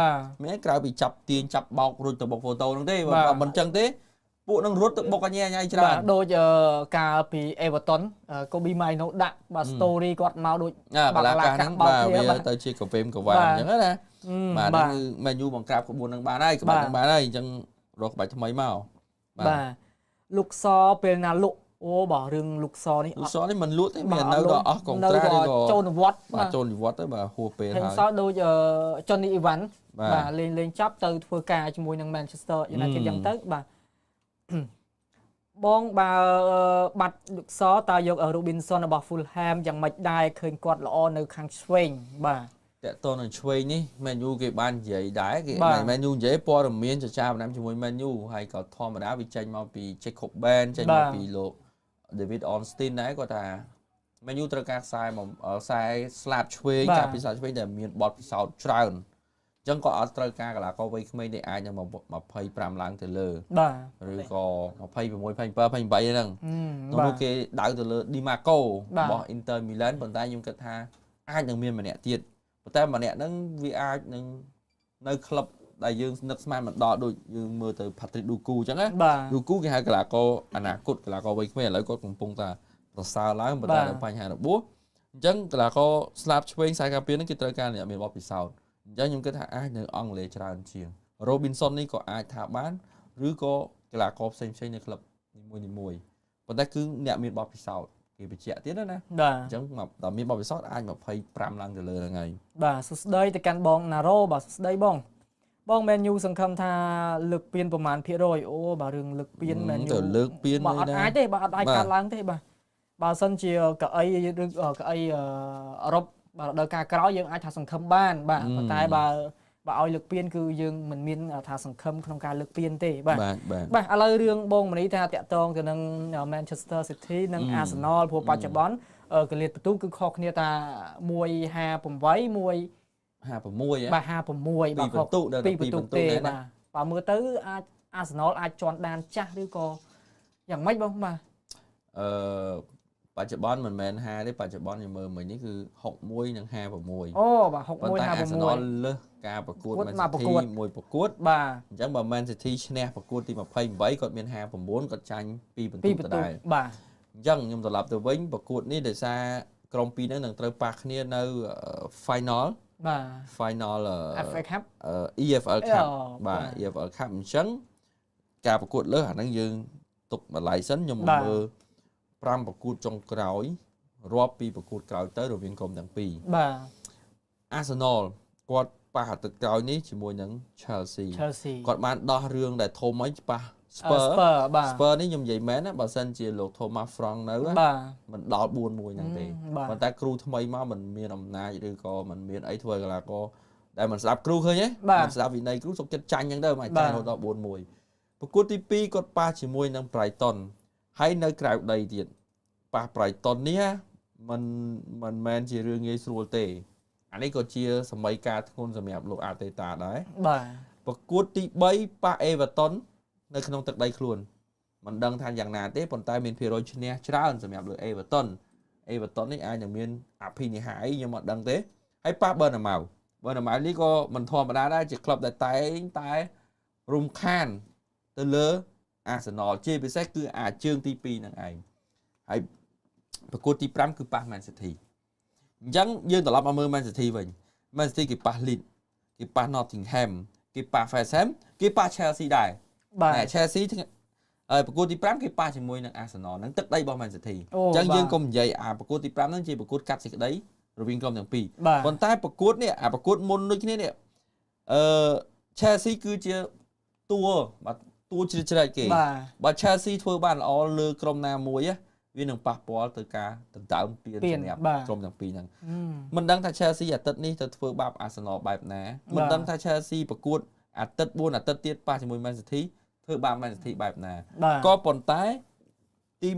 មានក្រៅពីចាប់ទាញចាប់បោករួចទៅបុកហ្វូតូហ្នឹងទេបើមិនចឹងទេពួកនឹងរត់ទៅបុកអញ្ញាច្រើនដូចកាលពី Everton Kobe Mainoo ដាក់បាទ story គាត់មកដូចបាឡាកាហ្នឹងបាទវាទៅជាកវេមកវ៉ាអញ្ចឹងណាបាទហ្នឹង Man U បង្ក្រាបក្បួនហ្នឹងបានហើយក្បាច់ហ្នឹងបានហើយអញ្ចឹងរកក្បាច់ថ្មីមកបាទលុកសពេលណាលុកអូបាទរឿងលុកសនេះមិនលក់ទេមាននៅដល់អស់កុងត្រានេះក៏ចូលនិវត្តន៍បាទចូលនិវត្តន៍ទៅបាទហួសពេលហើយសល់ដូច Johnny Evans បាទលេងចាប់ទៅធ្វើការជាមួយនឹង Manchester United អញ្ចឹងទៅបាទបងបើបាត់លុកសតើយក Robinson របស់ Fulham យ៉ាងម៉េចដែរឃើញគាត់ល្អនៅខាងឆ្វេងបាទតើតើនឹងឆ្វេងនេះ Man U គេបាននិយាយដែរគេ Man U និយាយព័ត៌មានចចាបណ្ដាំជាមួយ Man U ហើយក៏ធម្មតាវាចេញមកពី Jacob Ben ចេញមកពីលោក David Ornstein ដែរគាត់ថា Man U ត្រូវការខ្សែស្លាបឆ្វេងចាប់ពីស្លាបឆ្វេងដែលមានបទពិសោធន៍ច្រើនអញ្ចឹងក៏អត់ត្រូវការកីឡាករវ័យក្មេងនេះអាចនឹង25ឡើងទៅលើបាទឬក៏26 27 28ហ្នឹងនោះគេដៅទៅលើ Di Marco របស់ Inter Milan ប៉ុន្តែខ្ញុំគិតថាអាចនឹងមានម្នាក់ទៀតប៉ុន្តែម្នាក់ហ្នឹងវាអាចនឹងនៅក្លឹបដែលយើងនឹកស្មានមិនដល់ដូចយើងមើលទៅ Patrick Duku អញ្ចឹងណា Duku គេហៅកីឡាករអនាគតកីឡាករវ័យក្មេងឥឡូវគាត់កំពុងតែប្រសើរឡើងប៉ុន្តែបញ្ហារបួសអញ្ចឹងកីឡាករស្លាប់ឆ្វេងខ្សែការពារហ្នឹងគេត្រូវការអ្នកមានបទពិសោធន៍អញ្ចឹងខ្ញុំគិតថាអាចនៅអង់គ្លេសច្រើនជាង Robinson នេះក៏អាចថាបានឬក៏កីឡាករផ្សេងនៅក្លឹបនីមួយប៉ុន្តែគឺអ្នកមានបទពិសោធន៍គេបញ្ជាក់ទៀតណាអញ្ចឹងដល់មានបទពិសោធន៍អាច25ឡើងទៅលើហ្នឹងហើយបាទសួស្ដីទៅកាន់បង Naro បាទសួស្ដីបង Man U សង្ឃឹមថាលើកពានប្រមាណភាគរយអូបាទរឿងលើកពាន Man U ទៅលើកពានបាទអត់អាចទេបាទអត់អាចកាត់ឡើងទេបាទបើសិនជាកៅអីឬកៅអីអឺរ៉ុបបាទដល់ការក្រោយយើងអាចថាសង្ឃឹមបានបាទប៉ុន្តែបើឲ្យលើកពានគឺយើងមិនមានថាសង្ឃឹមក្នុងការលើកពានទេបាទឥឡូវរឿងបងមនីថាតាក់ទងទៅនឹង Manchester City និង Arsenal ព្រោះបច្ចុប្បន្នកលៀតបន្ទូគឺខុសគ្នាថា158 156បាទ56បាទខុស2បន្ទុកទេបាទបើមើលទៅអាច Arsenal អាចជន់ដានចាស់ឬក៏ យ៉ាងម៉េចបងបាទបច្ចុប្បន្នមិនមែន5ទេបច្ចុប្បន្នខ្ញុំមើលមិញនេះគឺ61និង56អូបាទ61 56ប៉ុន្តែ Arsenal លើសការប្រកួត Man City មួយប្រកួតបាទអញ្ចឹងបើ Man City ឈ្នះប្រកួតទី28គាត់មាន59គាត់ចាញ់2បន្ទុកដដែលបាទអញ្ចឹងខ្ញុំត្រឡប់ទៅវិញប្រកួតនេះដោយសារក្រុមពីរហ្នឹងនឹងត្រូវប៉ះគ្នានៅ final បាទ final FA Cup EFL Cup បាទ EFL Cup អញ្ចឹងការប្រកួតលើសអាហ្នឹងយើងទុកបន្លាយសិនខ្ញុំមើល5ប្រកួតចុងក្រោយរាប់ពីប្រកួតក្រោយទៅរវាងក្រុមទាំងពីរបាទ Arsenal គាត់ប៉ះអាទិត្យក្រោយនេះជាមួយនឹង Chelsea គាត់បានដោះរឿងដែលធំអីប៉ះ Spurs នេះខ្ញុំនិយាយមែនណាបើសិនជាលោក Thomas Frank នៅមិនដល់ 4-1 ហ្នឹងទេប៉ុន្តែគ្រូថ្មីមកមិនមានអំណាចឬក៏មិនមានអីធ្វើកីឡាករដែលមិនស្ដាប់គ្រូឃើញទេមិនស្ដាប់វិន័យគ្រូសុកចិត្តចាញ់អញ្ចឹងទៅមកចាញ់រហូតដល់ 4-1 ប្រកួតទី2គាត់ប៉ះជាមួយនឹង Brighton ហើយនៅក្រៅដីទៀតប៉ះ Brighton នេះមិនមែនជារឿងងាយស្រួលទេអានេះក៏ជាសម័យកាលធ្ងន់សម្រាប់លោក Arteta ដែរបាទប្រកួតទី3ប៉ះ Everton នៅក្នុងទឹកដីខ្លួនមិនដឹងថាយ៉ាងណាទេប៉ុន្តែមានភាគរយឈ្នះច្រើនសម្រាប់លើ Everton នេះអាចនឹងមានអភិនិហាអីខ្ញុំអត់ដឹងទេហើយប៉ះ Bournemouth នេះក៏មិនធម្មតាដែរជាក្លឹបដែលតែងតែរំខានទៅលើ Arsenal ជាពិសេសគឺអាជើងទី2ហ្នឹងឯងហើយប្រកួតទី5គឺប៉ះ Man City អញ្ចឹងយើងត្រឡប់មកមើល Man City វិញ Man City គេប៉ះ Leeds គេប៉ះ Nottingham គេប៉ះ West Ham គេប៉ះ Chelsea ដែរបាទ Chelsea ប្រកួតទី5គេប៉ះជាមួយនឹង Arsenal ហ្នឹងទឹកដីរបស់ Man City អញ្ចឹងយើងកុំនិយាយប្រកួតទី5ហ្នឹងជាប្រកួតកាត់សេចក្តីរវាងក្រុមទាំងពីរប៉ុន្តែប្រកួតនេះប្រកួតមុនដូចគ្នានេះChelsea គឺជាតួជ្រៀតជ្រែកគេបើ Chelsea ធ្វើបានល្អលើក្រុមណាមួយវានឹងប៉ះពាល់ទៅការដណ្ដើមពានសម្រាប់ក្រុមទាំងពីរហ្នឹងមិនដឹងថា Chelsea អាទិត្យនេះទៅធ្វើបាប Arsenal បែបណាមិនដឹងថា Chelsea ប្រកួតអាទិត្យ4អាទិត្យទៀតប៉ះជាមួយ Man City ធ្វើបាប Man City បែបណាក៏ប៉ុន្តែទី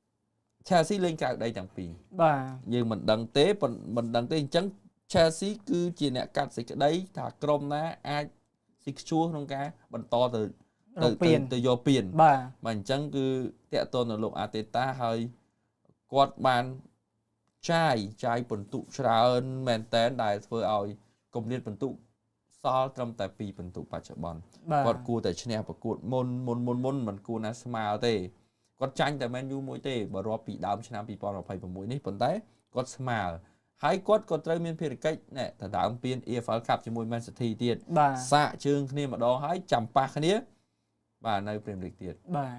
1 Chelsea លេងក្រៅដីទាំងពីរបាទយើងមិនដឹងទេអញ្ចឹង Chelsea គឺជាអ្នកកាត់សេចក្តីថាក្រុមណាអាចស៊ីខ្ជួសក្នុងការបន្តទៅយកពានបាទអញ្ចឹងគឺតេតតនៅលោក Arteta ហើយគាត់បានចាយពិន្ទុច្រើនមែនតែនដែលធ្វើឲ្យគម្លាតពិន្ទុសល់ត្រឹមតែ2ពិន្ទុបច្ចុប្បន្នគាត់គួរតែឈ្នះប្រកួតមុនមិនគួរណាស្មើទេគាត់ចាញ់តែ Man U មួយទេបើរាប់ពីដើមឆ្នាំ2026នេះប៉ុន្តែគាត់ស្មើហើយគាត់ក៏ត្រូវមានភារកិច្ចណែដណ្ដើមពាន EFL Cup ជាមួយ Man City ទៀតសាកជើងគ្នាម្ដងហើយចាំប៉ះគ្នាបាទនៅ Premier League ទៀតបាទ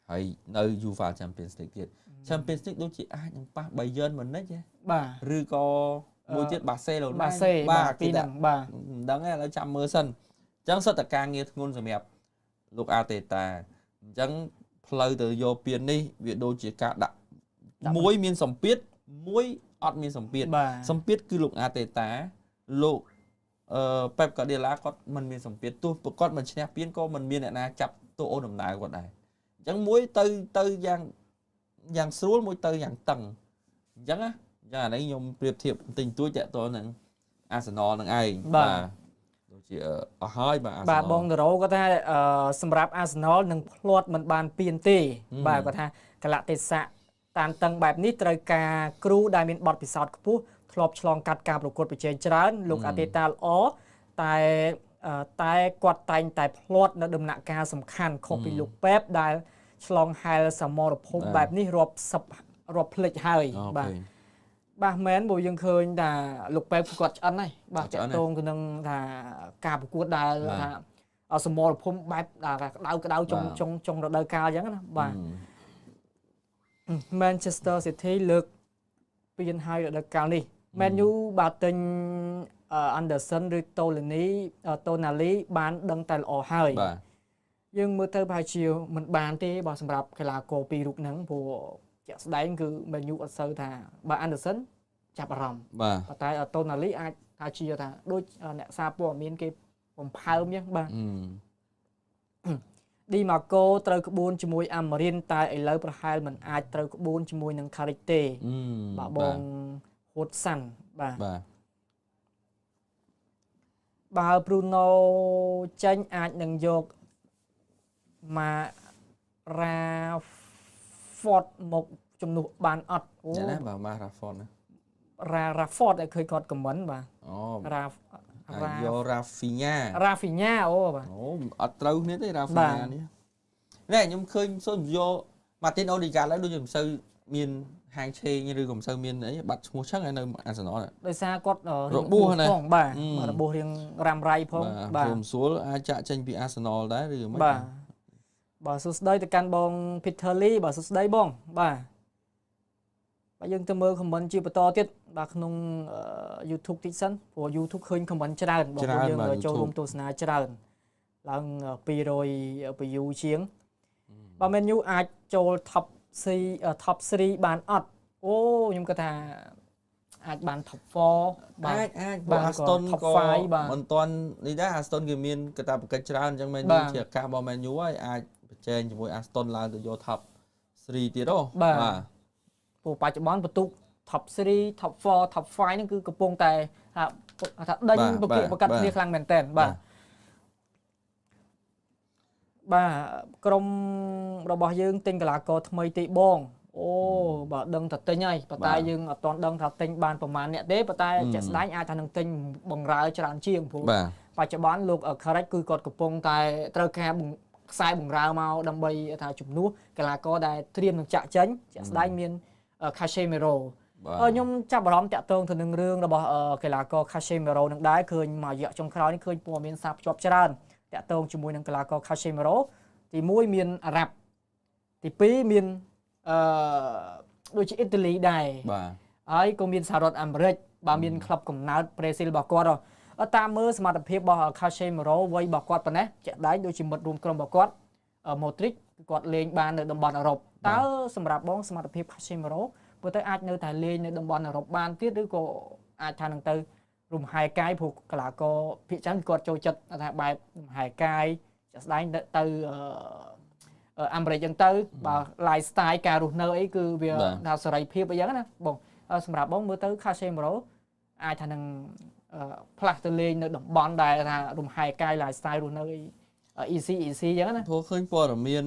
ហើយនៅ UEFA Champions League ទៀត Champions League ដូចជាអាចនឹងប៉ះ Bayern Munich បាទឬក៏មួយទៀត Barcelona បាទពីហ្នឹងបាទមិនដឹងទេឥឡូវចាំមើលសិនអញ្ចឹងសិតតការងារធ្ងន់សម្រាប់លោក Arteta អញ្ចឹងផ្លូវទៅយកពាននេះវាដូចជាការដាក់មួយមានសម្ពាធមួយអត់មានសម្ពាធគឺលោក Arteta លោកPep Guardiola គាត់មិនមានសម្ពាធទោះប្រកបមិនឈ្នះពានក៏មិនមានអ្នកណាចាប់តួអូនដំណើរគាត់ដែរអញ្ចឹងមួយទៅយ៉ាងស្រួលមួយទៅយ៉ាងតឹងអញ្ចឹងណាអានេះខ្ញុំប្រៀបធៀបបន្តិចតួចតទៅនឹង Arsenal នឹងឯងបាទដូចជាអស់ហើយបាទ Arsenal បាទបងតារ៉ូគាត់ថាសម្រាប់ Arsenal នឹងផ្លាត់មិនបានពានទេបាទគាត់ថាកលៈទេសៈតានតឹងបែបនេះត្រូវការគ្រូដែលមានបទពិសោធន៍ខ្ពស់ធ្លាប់ឆ្លងកាត់ការប្រកួតប្រជែងច្រើនលោក Arteta ល្អតែគាត់តែងតែផ្លាត់នៅដំណាក់កាលសំខាន់ខុសពីលោក Pep ដែលឆ្លងហែលសមរភូមិបែបនេះរាប់ភ្លេចហើយបាទមែនបើយើងឃើញថាលោក Pep គាត់ឆ្អិនហើយបាទតាក់ទងទៅនឹងថាការប្រកួតដែលថាសមរភូមិបែបក្តៅចុងរដូវកាលអញ្ចឹងណាបាទ Manchester City លើកពានហើយរដូវកាលនេះ Man U បាទទិញ Anderson ឬ Tonali បានដឹងតែល្អហើយបាទយើងមើលទៅប្រហែលជាមិនបានទេបាទសម្រាប់កីឡាករពីររូបហ្នឹងព្រោះជាក់ស្ដែងគឺ Man U អត់សូវថាបាទ Anderson ចាប់អារម្មណ៍បាទតែ Tonali អាចថាជាថាដូចអ្នកសារព័ត៌មានគេបំផើមអញ្ចឹងបាទឌីម៉ាកូត្រូវក្បួនជាមួយអាម៉ារីនតែឥឡូវប្រហែលមិនអាចត្រូវក្បួនជាមួយនឹងខារិកទេបាទបងហូតសាន់បាទបើព្រូណូចេញអាចនឹងយកម៉ា Rafford មកជំនួសបានអត់អូណាបាទម៉ា Rafford ណា Rafford ឲ្យឃើញគាត់ខមមិនបាទអូ Rafinha អូបាទអូអត់ត្រូវគ្នាទេ Rafinha នេះណែខ្ញុំឃើញសូមយក Martin Odegaard ឡើយដូចមិនសូវមានហាងឆេងឬក៏មិនសូវមានអីបាត់ឈ្មោះឆឹងនៅ Arsenal ដោយសារគាត់របួសណាផងបាទរបួសរៀងរ៉ាំរ៉ៃផងបាទខ្ញុំស្រួលអាចចាក់ចេញពី Arsenal ដែរឬមិនបាទសួស្ដីទៅកាន់បង Peter Lee បាទសួស្ដីបងបាទយើងទៅមើល comment ជាបន្តទៀតបាទក្នុង YouTube តិចសិនព្រោះ YouTube ឃើញ comment ច្រើនបងប្អូនយើងចូលរួមទស្សនាច្រើនឡើង200 view ជាងបាទ Man U អាចចូល top 3 បានអត់អូខ្ញុំគិតថាអាចបាន top 4បាទអាចបាទ Aston ក៏មិនទាន់នេះដែរ Aston គេមានកាតព្វកិច្ចច្រើនអញ្ចឹង Man U ជាឱកាសរបស់ Man U ហើយអាចប្រជែងជាមួយ Aston ឡើងទៅយក top 3 ទៀតហ៎បាទព្រោះបច្ចុប្បន្នបន្ទុក top 3 top 4 top 5ហ្នឹងគឺកំពុងតែថាដេញប្រកាសគ្នាខ្លាំងមែនតើបាទក្រុមរបស់យើងទិញកីឡាករថ្មីទេបងអូបាទដឹងថាទិញហើយប៉ុន្តែយើងអត់ទាន់ដឹងថាទិញបានប្រមាណអ្នកទេប៉ុន្តែជាក់ស្ដែងអាចថានឹងទិញបង្រើច្រើនជាងព្រោះបច្ចុប្បន្នលោក Carrick គឺគាត់កំពុងតែត្រូវការខ្សែបង្រើមកដើម្បីថាជំនួសកីឡាករដែលត្រៀមនឹងចាក់ចេញជាក់ស្ដែងមាន Casemiro ខ្ញុំចាប់អារម្មណ៍តាក់ទងទៅនឹងរឿងរបស់កីឡាករ Casemiro នឹងដែរឃើញមួយរយៈចុងក្រោយនេះឃើញព័ត៌មានសារភ្ជាប់ច្រើនតាក់ទងជាមួយនឹងកីឡាករ Casemiro ទី1មានអារ៉ាប់ទី2មានដូចជាអ៊ីតាលីដែរបាទហើយក៏មានសហរដ្ឋអាមេរិកបាទមានក្លឹបកំណើតប្រេស៊ីលរបស់គាត់តាមមើលសមត្ថភាពរបស់ Casemiro វ័យរបស់គាត់ប៉ុណ្ណេះជាក់ស្ដែងដូចជាមិត្តរួមក្រុមរបស់គាត់ Modric គាត់លេងបាននៅតំបន់អឺរ៉ុបតើសម្រាប់បងសមត្ថភាព Casemiro ព្រោះទៅអាចនៅតែលេងនៅតំបន់អឺរ៉ុបបានទៀតឬក៏អាចថានឹងទៅរំហែកាយព្រោះកីឡាករភាគច្រើនគាត់ចូលចិត្តថាបែបរំហែកាយជាក់ស្ដែងទៅអាមេរិកអញ្ចឹងទៅបើ lifestyle ការរស់នៅអីគឺវាថាសេរីភាពអីចឹងណាបងសម្រាប់បងមើលទៅ Casemiro អាចថានឹងផ្លាស់ទៅលេងនៅតំបន់ដែលថារំហែកាយ lifestyle រស់នៅអី easy អញ្ចឹងណាព្រោះឃើញព័ត៌មាន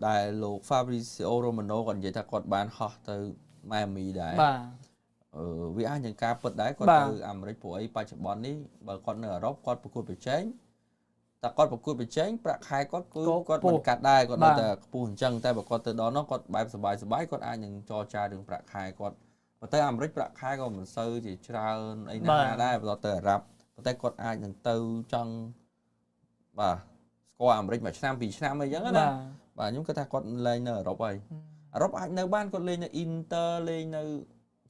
ដែលលោក Fabrizio Romano គាត់និយាយថាគាត់បានហោះទៅ Miami ដែរបាទវាអាចនឹងការពិតដែរគាត់ទៅអាមេរិកព្រោះអីបច្ចុប្បន្ននេះបើគាត់នៅអឺរ៉ុបគាត់ប្រកួតប្រជែងតែគាត់ប្រកួតប្រជែងប្រាក់ខែគាត់គឺគាត់មិនកាត់ដែរគាត់នៅតែខ្ពស់អញ្ចឹងតែបើគាត់ទៅដល់នោះគាត់បែបសប្បាយគាត់អាចនឹងចរចារឿងប្រាក់ខែគាត់ប៉ុន្តែអាមេរិកប្រាក់ខែក៏មិនសូវជាច្រើនអីណាដែរបន្ទាប់ទៅអារ៉ាប់ប៉ុន្តែគាត់អាចនឹងទៅចង់បាទស្គាល់អាមេរិកមួយឆ្នាំ2ឆ្នាំអីចឹងណាបាទខ្ញុំគិតថាគាត់លេងនៅអឺរ៉ុបហើយអឺរ៉ុបអាចនៅបានគាត់លេងនៅ Inter លេងនៅ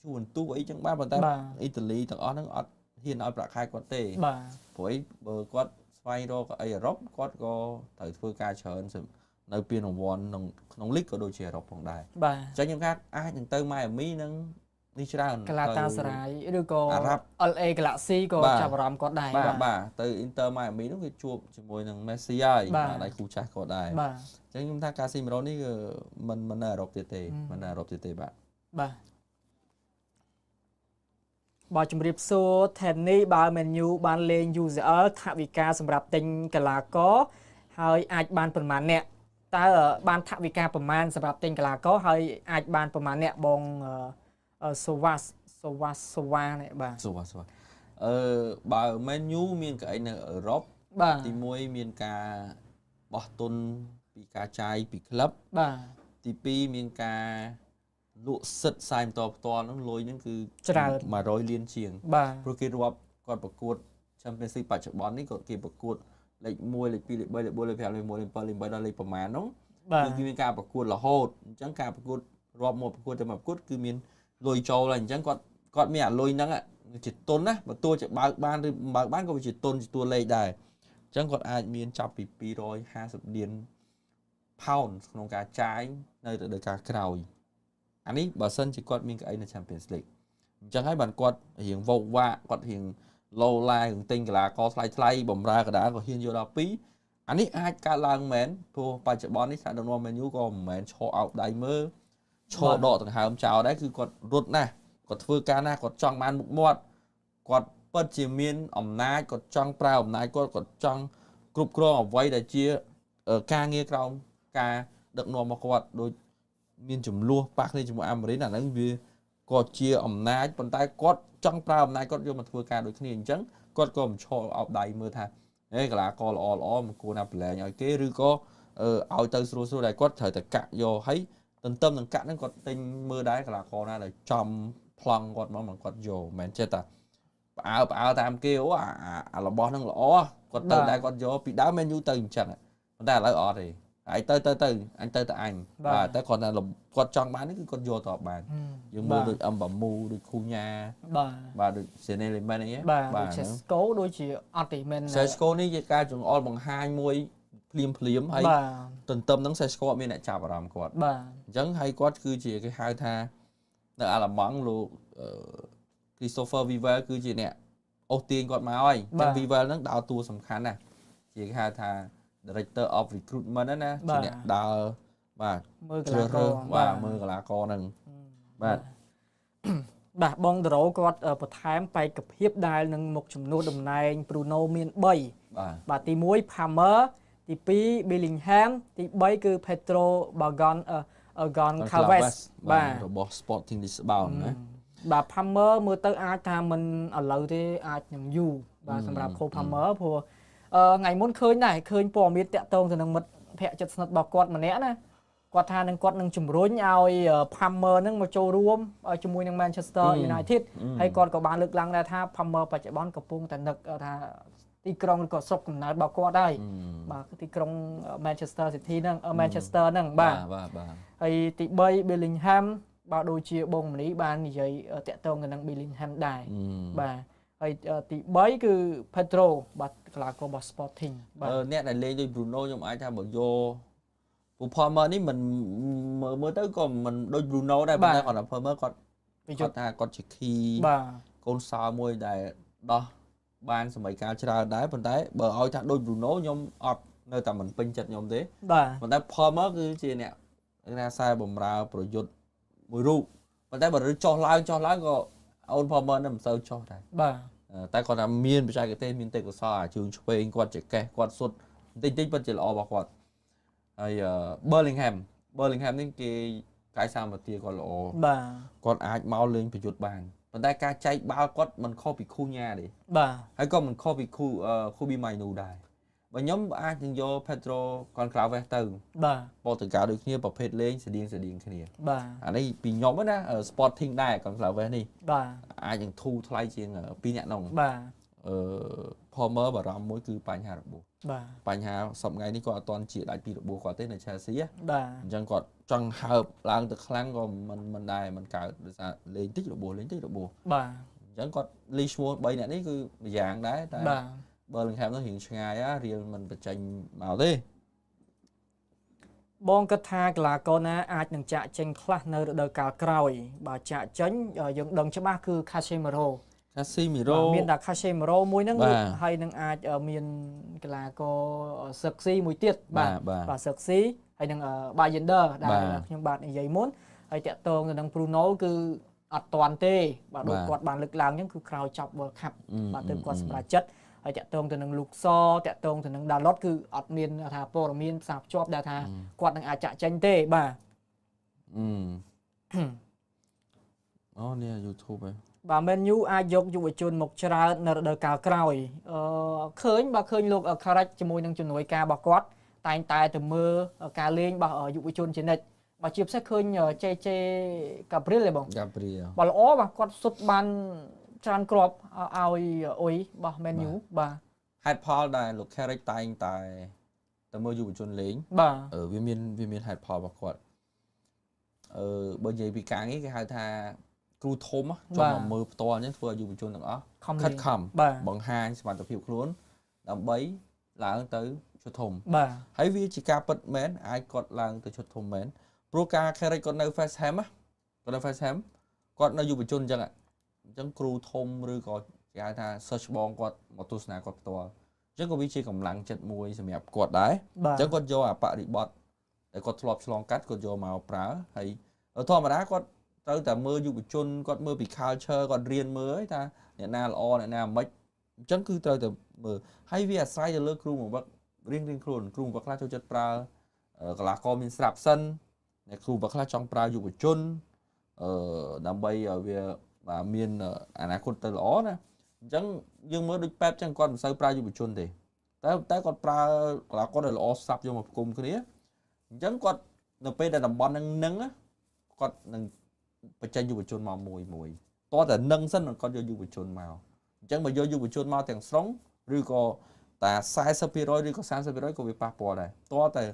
ជួនទូអីចឹងបានប៉ុន្តែអ៊ីតាលីទាំងអស់ហ្នឹងអត់ហ៊ានឲ្យប្រាក់ខែគាត់ទេបាទព្រោះបើគាត់ស្វែងរកអីអឺរ៉ុបគាត់ក៏ត្រូវធ្វើការច្រើននៅពានរង្វាន់ក្នុងលីកក៏ដូចជាអឺរ៉ុបផងដែរបាទអញ្ចឹងខ្ញុំថាអាចនឹងទៅ Miami នឹងនេះច្រើន Galatasaray ឬក៏ LA Galaxy ក៏ចាប់អារម្មណ៍គាត់ដែរបាទទៅ Inter Miami នោះគឺជួបជាមួយនឹង Messi ហើយដៃគូចាស់គាត់ដែរអញ្ចឹងខ្ញុំថា Casemiro នេះគឺមិននៅអឺរ៉ុបទៀតទេមិននៅអឺរ៉ុបទៀតទេបាទបាទជំរាបសួរ Tenny បើ Man U បានលេង UCL ថវិកាសម្រាប់ទិញកីឡាករហើយអាចបានប្រមាណអ្នកតើបានថវិកាប្រមាណសម្រាប់ទិញកីឡាករហើយអាចបានប្រមាណអ្នកបងសូវ៉ានេះបាទបើ Man U មានកៅអីនៅអឺរ៉ុបទី1មានការបោះទុនពីការចាយពីក្លឹបបាទទី2មានការលក់សិទ្ធិផ្សាយបន្តផ្ទាល់ហ្នឹងលុយហ្នឹងគឺច្រើន100លានជាងព្រោះគេរាប់គាត់ប្រកួត Champions League បច្ចុប្បន្ននេះគាត់គេប្រកួតលេខ1លេខ2លេខ3លេខ4លេខ5លេខ6លេខ7លេខ8ដល់លេខប្រមាណហ្នឹងគឺគេមានការប្រកួតរហូតអញ្ចឹងការប្រកួតរាប់មកប្រកួតទៅមកប្រកួតគឺមានលុយចូលហើយអញ្ចឹងគាត់មានអាលុយហ្នឹងជាទុនណាបើទោះជាបើកបានឬបើកបានក៏វាជាទុនជាតួលេខដែរអញ្ចឹងគាត់អាចមានចាប់ពី250លានផោនក្នុងការចាយនៅរដូវកាលក្រោយអានេះបើសិនជាគាត់មានកៅអីនៅ Champions League អញ្ចឹងហើយបានគាត់រៀងវោកវាក់គាត់រៀងឡូឡារឿងទិញកីឡាករថ្លៃបំរើកណ្ដាលក៏ហ៊ានយកដល់2អានេះអាចកើតឡើងមែនព្រោះបច្ចុប្បន្ននេះថ្នាក់ដឹកនាំ Man U ក៏មិនមែនឈរអោបដៃមើលឈរដកដង្ហើមចោលដែរគឺគាត់រត់ណាស់គាត់ធ្វើការណាគាត់ចង់បានមុខមាត់គាត់ពិតជាមានអំណាចគាត់ចង់ប្រើអំណាចគាត់ចង់គ្រប់គ្រងអ្វីដែលជាការងារក្រោមការ ដឹកនាំមកគាត់ដូចមានចំនួនប៉ះគ្នាជាមួយអាមេរិកអាហ្នឹងវាគាត់ជាអំណាចប៉ុន្តែគាត់ចង់ប្រើអំណាចគាត់យកមកធ្វើការដូចគ្នាអញ្ចឹងគាត់ក៏មិនឈរអោបដៃមើលថាហេកីឡាករល្អមកគួរណាប្រឡែងឲ្យគេឬក៏ឲ្យទៅស្រួលដែរគាត់ត្រូវតែកាក់យកហើយទន្ទឹមនឹងកាក់ហ្នឹងគាត់ទិញមើលដែរកីឡាករណាដែលចំប្លង់គាត់មកគាត់យកមិនមែនចេះតែផ្អើតាមគេអូអារបស់ហ្នឹងល្អគាត់ទៅដែរគាត់យកពីដើមមែនយូទៅអញ្ចឹងប៉ុន្តែឥឡូវអត់ទេហើយទៅអញទៅតែអញបាទតែគាត់ថាគាត់ចង់បាននេះគឺគាត់យកតបបានយើងមើលដូចអឹមបាមូដូចគូញ៉ាបាទដូច Channel Element អីបាទ Cesco ដូចជាអត់ទេមែន Cesco នេះជាការចង្អុលបង្ហាញមួយភ្លាមហើយទន្ទឹមនឹង Cesco អត់មានអ្នកចាប់អារម្មណ៍គាត់បាទអញ្ចឹងហើយគាត់គឺជាគេហៅថានៅអាឡម៉ង់លោក Christopher Vivel គឺជាអ្នកអូសទាញគាត់មកហើយអញ្ចឹង Vivel ហ្នឹងដើរតួសំខាន់ណាស់ជាគេហៅថា Director of Recruitment ណាជាអ្នកដើរបាទមើលកីឡាករបាទមើលកីឡាករហ្នឹងបាទបាទបងតារ៉ូគាត់បន្ថែមបេក្ខភាពដែលនឹងមកចំនួនតំណែង Bruno មាន3បាទទី1 Palmer ទី2 Bellingham ទី3គឺ Pedro Goncalves បាទរបស់ Sporting Lisbon ណាបាទ Palmer មើលទៅអាចថាមិនឥឡូវទេអាចនឹងយូរបាទសម្រាប់ Cole Palmer ព្រោះថ្ងៃមុនឃើញដែរឃើញព័ត៌មានតាក់ទងទៅនឹងមិត្តភក្តិជិតស្និទ្ធរបស់គាត់ម្នាក់ណាគាត់ថានឹងគាត់នឹងជំរុញឲ្យ Palmer នឹងមកចូលរួមជាមួយនឹង Manchester United ហើយគាត់ក៏បានលើកឡើងដែរថា Palmer បច្ចុប្បន្នកំពុងតែនឹកថាទីក្រុងក៏ស្រុកកំណើតរបស់គាត់ដែរបាទទីក្រុង Manchester City ហ្នឹង Manchester ហ្នឹងបាទហើយទី3 Bellingham បាទដូចជាបងមនីបាននិយាយតាក់ទងទៅនឹង Bellingham ដែរបាទហើយទី3គឺ Pedro បាទកីឡាកររបស់ Sporting បាទអ្នកដែលលេងដូច Bruno ខ្ញុំអាចថាបើយកពូ Palmer នេះមិនមើលទៅក៏មិនដូច Bruno ដែរប៉ុន្តែគាត់ថា Palmer គាត់ថាគាត់ជា key បាទកូនសោមួយដែលដោះបានសម័យកាលច្រើនដែរប៉ុន្តែបើឲ្យថាដូច Bruno ខ្ញុំអត់នៅតែមិនពេញចិត្តខ្ញុំទេបាទប៉ុន្តែ Palmer គឺជាអ្នកណាខ្សែបំរើប្រយុទ្ធមួយរូបប៉ុន្តែបើឬចោះឡើងក៏អូន Palmer នឹងមិនសូវចោះដែរបាទតែគាត់ថាមានបច្ចេកទេសមានទេពកោសល្យជើងឆ្វេងគាត់ជាកេះគាត់សុទ្ធបន្តិចពិតជាល្អរបស់គាត់ហើយ Bellingham នេះគេកាយសម្បទាគាត់ល្អបាទគាត់អាចមកលេងប្រយុទ្ធបានប៉ុន្តែការចែកបាល់គាត់មិនខុសពីគូញ៉ាទេបាទហើយក៏មិនខុសពីគូប៊ីម៉ៃនូដែរបើខ្ញុំអាចនឹងយក Pedro Goncalves ទៅបាទប៉ូទុយហ្គាល់ដូចគ្នាប្រភេទលេងស្តៀងគ្នាបាទអានេះពីខ្ញុំណា Sporting ដែរ Goncalves នេះបាទអាចនឹងធូរថ្លៃជាង2អ្នកនោះបាទ Palmer បារម្ភមួយគឺបញ្ហារបួសបាទបញ្ហាសប្តាហ៍ថ្ងៃនេះគាត់អត់ទាន់ជាដាច់ពីរបួសគាត់ទេនៅ Chelsea បាទអញ្ចឹងគាត់ចង់ហើបឡើងទៅខ្លាំងក៏មិនដែរមិនកើតដោយសារលេងតិចរបួសបាទអញ្ចឹងគាត់លីឈ្មោះ3អ្នកនេះគឺម្យ៉ាងដែរតែBellingham នោះរៀងឆ្ងាយរៀងមិនបញ្ចេញមកទេបងគិតថាកីឡាករណាអាចនឹងចាក់ចេញខ្លះនៅរដូវកាលក្រោយបើចាក់ចេញយើងដឹងច្បាស់គឺ Casemiro មានតែ Casemiro មួយហ្នឹងហើយនឹងអាចមានកីឡាករ Sexy មួយទៀតបាទ Sexy ហើយនឹង Bayender ដែលខ្ញុំបាទនិយាយមុនហើយតាក់ទងទៅនឹង Bruno គឺអត់តាន់ទេបាទដូចគាត់បានលើកឡើងអញ្ចឹងគឺក្រោយចប់ World Cup បាទទើបគាត់សម្រេចចិត្តហើយតាក់ទងទៅនឹង Luxor តាក់ទងទៅនឹង Dalot គឺអត់មានថាព័ត៌មានផ្សារភ្ជាប់ដែលថាគាត់នឹងអាចចាក់ចេញទេបាទអូនេះ YouTube ហ៎បាទ Man U អាចយកយុវជនមកច្រើននៅរដូវកាលក្រោយឃើញលោក Carrick ជាមួយនឹងជំនួយការរបស់គាត់តែងតែទៅមើលការលេងរបស់យុវជនជានិច្ចបើជាពិសេសឃើញ JJ Gabriel ទេបង Gabriel បាទល្អបាទគាត់សុទ្ធបានច្រើនគ្រាប់ឲ្យអុយរបស់ Man U បាទហេតុផលដែលលោក Carrick តែងតែទៅមើលយុវជនលេងបាទវាមានហេតុផលរបស់គាត់បើនិយាយពីការងារគេហៅថាគ្រូធំចង់មកមើលផ្ទាល់អញ្ចឹងធ្វើឲ្យយុវជនទាំងអស់ខិតខំបង្ហាញសមត្ថភាពខ្លួនដើម្បីឡើងទៅឈុតធំបាទហើយវាជាការពិតមែនអាចគាត់ឡើងទៅឈុតធំមែនព្រោះការ Carrick គាត់នៅ West Ham គាត់នៅយុវជនអញ្ចឹងគ្រូធំឬក៏គេហៅថា search បងគាត់មកទស្សនាគាត់ផ្ទាល់អញ្ចឹងក៏វាជាកម្លាំងចិត្តមួយសម្រាប់គាត់ដែរអញ្ចឹងគាត់យកអាបរិបទដែលគាត់ធ្លាប់ឆ្លងកាត់គាត់យកមកប្រើហើយធម្មតាគាត់ត្រូវតែមើលយុវជនគាត់មើលពី culture គាត់រៀនមើលថាអ្នកណាល្អអ្នកណាមិនអញ្ចឹងគឺត្រូវតែមើលហើយវាអាស្រ័យទៅលើគ្រូបង្វឹករៀងខ្លួនគ្រូបង្វឹកខ្លះចូលចិត្តប្រើ កន្លះកមានស្រាប់សិនអ្នកគ្រូបើខ្លះចង់ប្រើយុវជនដើម្បីឲ្យវាមានអនាគតទៅល្អណាអញ្ចឹងយើងមើលដូចប៉ែបចឹងគាត់មិនសូវប្រើយុវជនទេតែគាត់ប្រើកន្លះគាត់ឲ្យល្អស្រាប់យកមកផ្គុំគ្នាអញ្ចឹងគាត់នៅពេលដែលតំបន់ហ្នឹងគាត់នឹងបញ្ចេញយុវជនមកមួយតោះតែនឹងសិនគាត់យកយុវជនមកអញ្ចឹងបើយកយុវជនមកទាំងស្រុងឬក៏តែ 40% ឬក៏ 30% ក៏វាប៉ះពាល់ដែរតោះតែ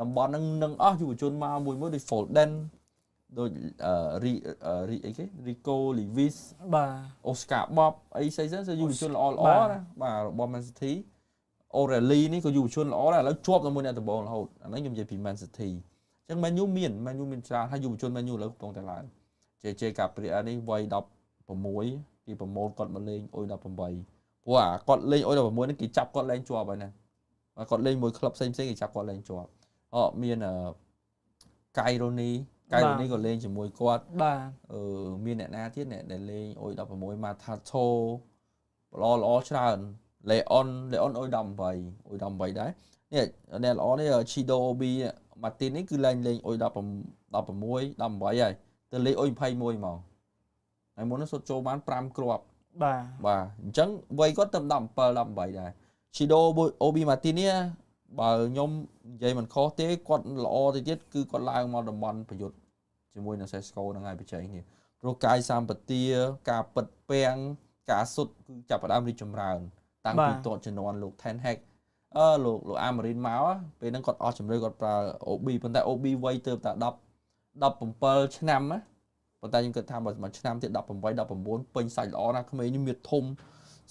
តំបន់ហ្នឹងនឹងអស់យុវជនមកមួយដូច Folden ដូចអីគេ Rico Lewis បាទ Oscar Bob អីស្អីទៅយុវជនល្អណាបាទរបស់ Man City O'Reilly នេះក៏យុវជនល្អដែរឥឡូវជាប់ជាមួយអ្នកដំបងរហូតអាហ្នឹងខ្ញុំនិយាយពី Man City អញ្ចឹង Man U មានច្រើនហើយយុវជន Man U ឥឡូវកំពុងតែឡើង JJ Gabriel នេះវ័យ16ពីប្រមូលគាត់មកលេងអុយ18ព្រោះគាត់លេងអុយ16នេះគេចាប់គាត់លេងជាប់ហើយណាគាត់លេងមួយក្លឹបផ្សេងៗគេចាប់គាត់លេងជាប់មានកៃរ៉ូនីក៏លេងជាមួយគាត់បាទមានអ្នកណាទៀតអ្នកដែលលេងអុយ16 Matato ល្អច្រើន Leon អុយ18ដែរនេះអ្នកល្អនេះ Chido Obi Martin នេះគឺលេងអុយ16 18ហើយទៅលេងអុយ21មកហើយមុននោះសុទ្ធចូលបាន5គ្រាប់បាទអញ្ចឹងវ័យគាត់ទៅ17 18ដែរ Chido Obi Martin នេះបើខ្ញុំនិយាយមិនខុសទេគាត់ល្អទៅទៀតគឺគាត់ឡើងមកតំបន់ប្រយុទ្ធជាមួយនឹង Sesco ហ្នឹងហើយបច្ចេកនេះព្រោះកាយសម្បទាការពិតពាំងការសុទ្ធគឺចាប់ផ្ដើមរីកចម្រើនតាំងពីតតជំនាន់លោក Ten Hag លោក Amarin មកពេលហ្នឹងគាត់អស់ជំរឿគាត់ប្រើ OB ប៉ុន្តែ OB វ័យទៅតែ17ឆ្នាំណាប៉ុន្តែខ្ញុំគិតថាបើមួយឆ្នាំទៀត18 19ពេញសាច់ល្អណាស់ក្មេងនេះមានធំ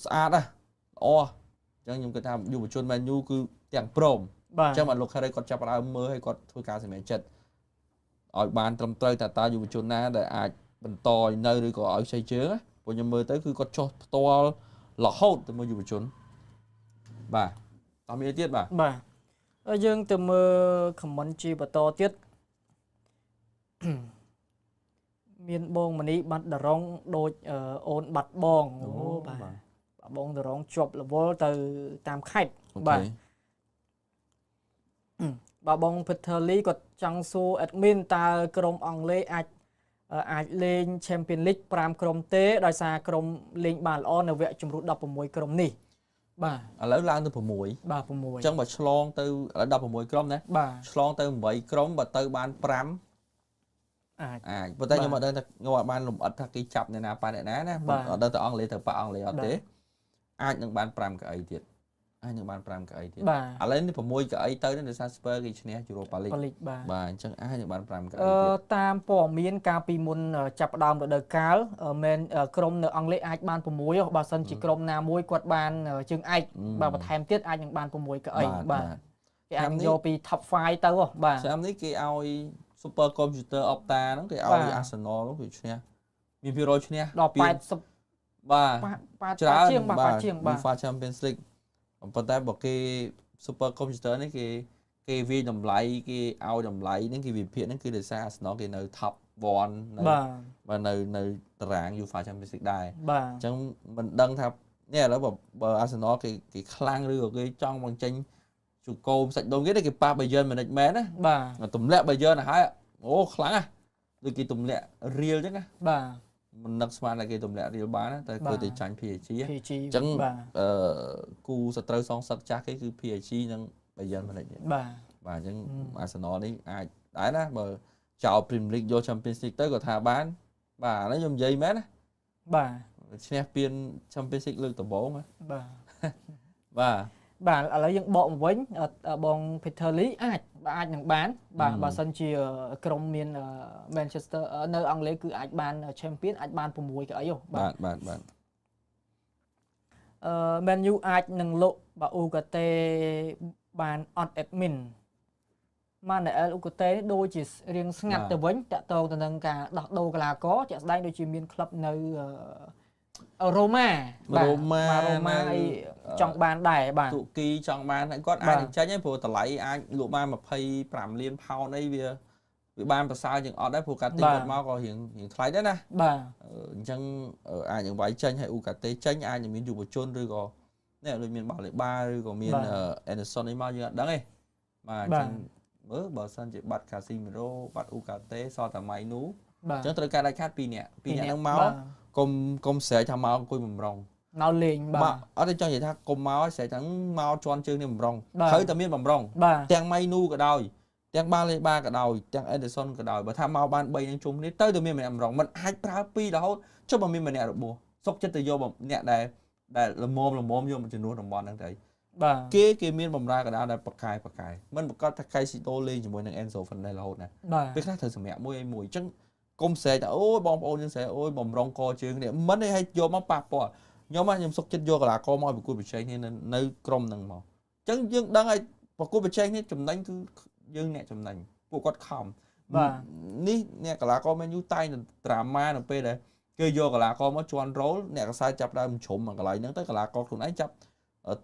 ស្អាតណាល្អអញ្ចឹងខ្ញុំគិតថាយុវជន Man U គឺទាំងព្រមអញ្ចឹងមកលោក Harry គាត់ចាប់ផ្ដើមមើលឲ្យគាត់ធ្វើការសម្រេចចិត្តឲ្យបានត្រឹមត្រូវតើយុវជនណាដែលអាចបន្តនៅឬក៏ឲ្យខ្ចីជើងព្រោះខ្ញុំមើលទៅគឺគាត់ចុះផ្ទាល់រហូតទៅមើលយុវជនបាទតោះមានទៀតបាទយើងទៅមើល comment ជាបន្តទៀតមានបងមនីបាត់ដរងដូចអូនបាត់បងបាទបងដរងជាប់រវល់ទៅតាមខេត្តបាទបង Peter Lee គាត់ចង់សួរ admin តើក្រុមអង់គ្លេសអាចលេង Champions League 5ក្រុមទេដោយសារក្រុមលេងបានល្អនៅវគ្គជម្រុះ16ក្រុមនេះបាទឥឡូវឡើងទៅ6បាទ6អញ្ចឹងបើឆ្លងទៅឥឡូវ16ក្រុមណាឆ្លងទៅ8ក្រុមបើទៅបាន5អាចប៉ុន្តែខ្ញុំអត់ដឹងថាខ្ញុំអត់បានលំអិតថាគេចាប់អ្នកណាប៉ាអ្នកណាណាអត់ដឹងទៅអង់គ្លេសទៅប៉ាអង់គ្លេសអត់ទេអាចនឹងបាន5កៅអីទៀតឥឡូវនេះ6កៅអីទៅដោយសារ Spurs គេឈ្នះ Europa League បាទអញ្ចឹងអាចនឹងបាន5កៅអីទៀតតាមព័ត៌មានកាលពីមុនចាប់ផ្ដើមរដូវកាលមែនក្រុមនៅអង់គ្លេសអាចបាន6បើសិនជាក្រុមណាមួយគាត់បានជើងឯកបាទបន្ថែមទៀតអាចនឹងបាន6កៅអីបាទគេអាចយកពី top 5ទៅបាទឆ្នាំនេះគេឲ្យ Super Computer Opta ហ្នឹងគេឲ្យ Arsenal ហ្នឹងគេឈ្នះមាន%ឈ្នះដល់80បាទច្រើនជាងបាទUEFA Champions League ប៉ុន្តែបើគេ Super Computer នេះគេវាយតម្លៃគេឲ្យតម្លៃហ្នឹងគេវិភាគហ្នឹងគឺដោយសារ Arsenal គេនៅ top 1បាទនៅតារាង UEFA Champions League ដែរអញ្ចឹងមិនដឹងថានេះឥឡូវបើ Arsenal គេខ្លាំងឬក៏គេចង់បញ្ចេញជូកោសាច់ដូងគេគេប៉ះ Bayern Munich មែនណាបាទទម្លាក់ Bayern ទៅហើយអូខ្លាំងណាស់ដូចគេទម្លាក់ Real អញ្ចឹងណាបាទមិននឹកស្មានតែគេទម្លាក់ Real បានតែគឺទៅចាញ់ PSG អញ្ចឹងគូសត្រូវសងសឹកចាស់គេគឺ PSG និង Bayern Munich បាទអញ្ចឹង Arsenal នេះអាចដែរណាបើចោល Premier League យក Champions League ទៅក៏ថាបានបាទឥឡូវខ្ញុំនិយាយមែនណាបាទឈ្នះពាន Champions League លើកដំបូងបាទឥឡូវយើងបកមកវិញបង Peter Lee អាចនឹងបានបាទបើសិនជាក្រុមមាន Manchester នៅអង់គ្លេសគឺអាចបាន Champion អាចបាន6កៅអីបាទMan U អាចនឹងលក់បាអ៊ូកាតេបានអត់ admin ម៉ាណែលអ៊ូកាតេនេះដូចជារៀងស្ងាត់ទៅវិញតាក់ទងទៅនឹងការដោះដូរកីឡាករជាក់ស្ដែងដូចជាមានក្លឹបនៅរ៉ូម៉ាអីចង់បានដែរបាទទូគីចង់បានហើយគាត់អាចនឹងចាញ់ហើយព្រោះតម្លៃអាចលក់បាន25លានផោនអីវាបានប្រសើរជាងអត់ដែរព្រោះការទិញគាត់មកក៏រៀងថ្លៃដែរណាបាទអញ្ចឹងអាចនឹងវាយចាញ់ហើយអ៊ូកាតេចាញ់អាចនឹងមានយុវជនឬក៏នេះដូចមានបាល់លេបាឬក៏មាន Anderson អីមកយើងអត់ដឹងទេបាទអញ្ចឹង មើលបើសិនជាបាត់ Casemiro បាត់ Ugarte សល់តែ Mainu អញ្ចឹងត្រូវការដាច់ខាត2នាក់ហ្នឹងមកកុំស្រែកថាមកអង្គុយបំរុងមកលេងបាទអត់ទេចង់និយាយថាកុំមកស្រែកថាមកជន់ជើងនេះបំរុងត្រូវតែមានបំរុងទាំង Mainu ក៏ដោយទាំង Baleba ក៏ដោយទាំង Ederson ក៏ដោយបើថាមកបាន3នឹងជុំគ្នាទៅតែមានម្នាក់បំរុងមិនអាចប្រើ2រហូតចុះបើមានម្នាក់របួសសុកចិត្តទៅយកអ្នកដែលល្មមយកមួយចំនួនតំបន់ហ្នឹងទៅបាទគេមានបំរើកណ្ដាលដែលប្រកាយមិនប្រកាសថាកៃស៊ីដូលេងជាមួយនឹង Enzo Fernandez រហូតណាពេលខ្លះត្រូវសម្រាប់មួយអញ្ចឹងកុំស្រែកថាអូយបងប្អូនយើងស្រែកអូយបំរុងកជើងនេះមិនឲ្យយកមកប៉ះពាល់ខ្ញុំសុកចិត្តយកកីឡាករមកប្រកួតប្រជែងគ្នានៅក្រុមហ្នឹងមកអញ្ចឹងយើងដឹងឲ្យប្រកួតប្រជែងនេះចំណេញគឺយើងអ្នកចំណេញពួកគាត់ខំបាទនេះអ្នកកីឡាករ Man U តែងត្រាម៉ានៅពេលដែលគេយកកីឡាករមកជន់រ៉ូលអ្នកកសែតចាប់ដើមជ្រុំកន្លែងហ្នឹងទៅកីឡាករខ្លួនឯងចាប់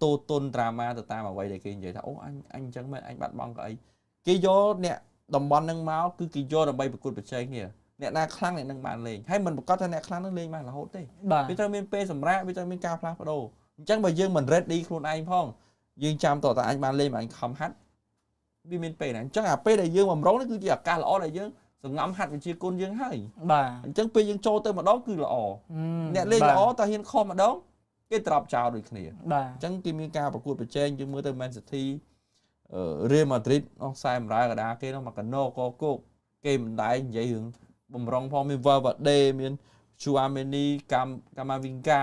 តូតុនត្រាម៉ាទៅតាមអ្វីដែលគេនិយាយថាអូអញអញ្ចឹងមែនអញបាត់បង់ក៏អីគេយកអ្នកតំបន់ហ្នឹងមកគឺគេយកដើម្បីប្រកួតប្រជែងគ្នាអ្នកណាខ្លាំងអ្នកនឹងបានលេងហើយមិនប្រកាសថាអ្នកខ្លាំងនឹងលេងបានរហូតទេវាត្រូវមានពេលសម្រាប់វាត្រូវមានការផ្លាស់ប្ដូរអញ្ចឹងបើយើងមិន ready ខ្លួនឯងផងយើងចាំតើអញបានលេងអញខំហាត់វាមានពេលណាអញ្ចឹងអាពេលដែលយើងបំរុងនេះគឺជាឱកាសល្អដែលយើងសង្ងំហាត់វិជាគុណយើងហើយបាទអញ្ចឹងពេលយើងចូលទៅម្ដងគឺល្អអ្នកលេងល្អតើហ៊ានខំម្ដងគេត្រប់ចោលដូចគ្នាបាទអញ្ចឹងគេមានការប្រកួតប្រជែងយើងមើលទៅ Man City Real Madrid អស់ខ្សែបំរើកដាគេនោះមកកណូកគោកគេមិនដែរនិយាយរឿងបំរុងផងមាន Valverde មាន Tchouaméni Camavinga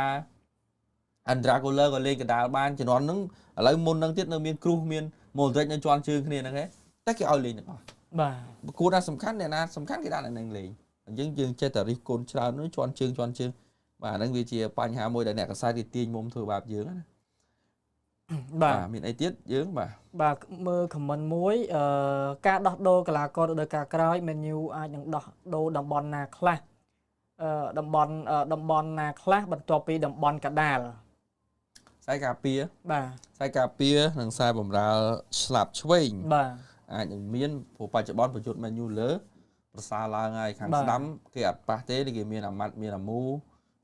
Andragola ក៏លេងកដាលបានជំនាន់ហ្នឹងឥឡូវមុនហ្នឹងទៀតនៅមានគ្រូមាន Modric នៅជាន់ជើងគ្នាហ្នឹងឯងតែគេឲ្យលេងទាំងអស់បាទប្រកួតណាសំខាន់អ្នកណាសំខាន់គេដាក់អ្នកនឹងលេងអញ្ចឹងយើងចេះតែរិះគន់ច្រើននោះជាន់ជើងបាទហ្នឹងវាជាបញ្ហាមួយដែលអ្នកកសែតគេទាញមុំធ្វើបាបយើងណាបាទមានអីទៀតយើងបាទមើល comment មួយការដោះដូរកីឡាករនៅការក្រោយ Man U អាចនឹងដោះដូរតំបន់ណាខ្លះតំបន់ណាខ្លះបន្ទាប់ពីតំបន់កដាលខ្សែការពារបាទខ្សែការពារនិងខ្សែបម្រើស្លាប់ឆ្វេងបាទអាចនឹងមានព្រោះបច្ចុប្បន្នប្រយុទ្ធ Man U លើប្រសើរឡើងហើយខាងស្ដាំគេអត់ប៉ះទេគេមានអាម៉ាត់មានអាមូ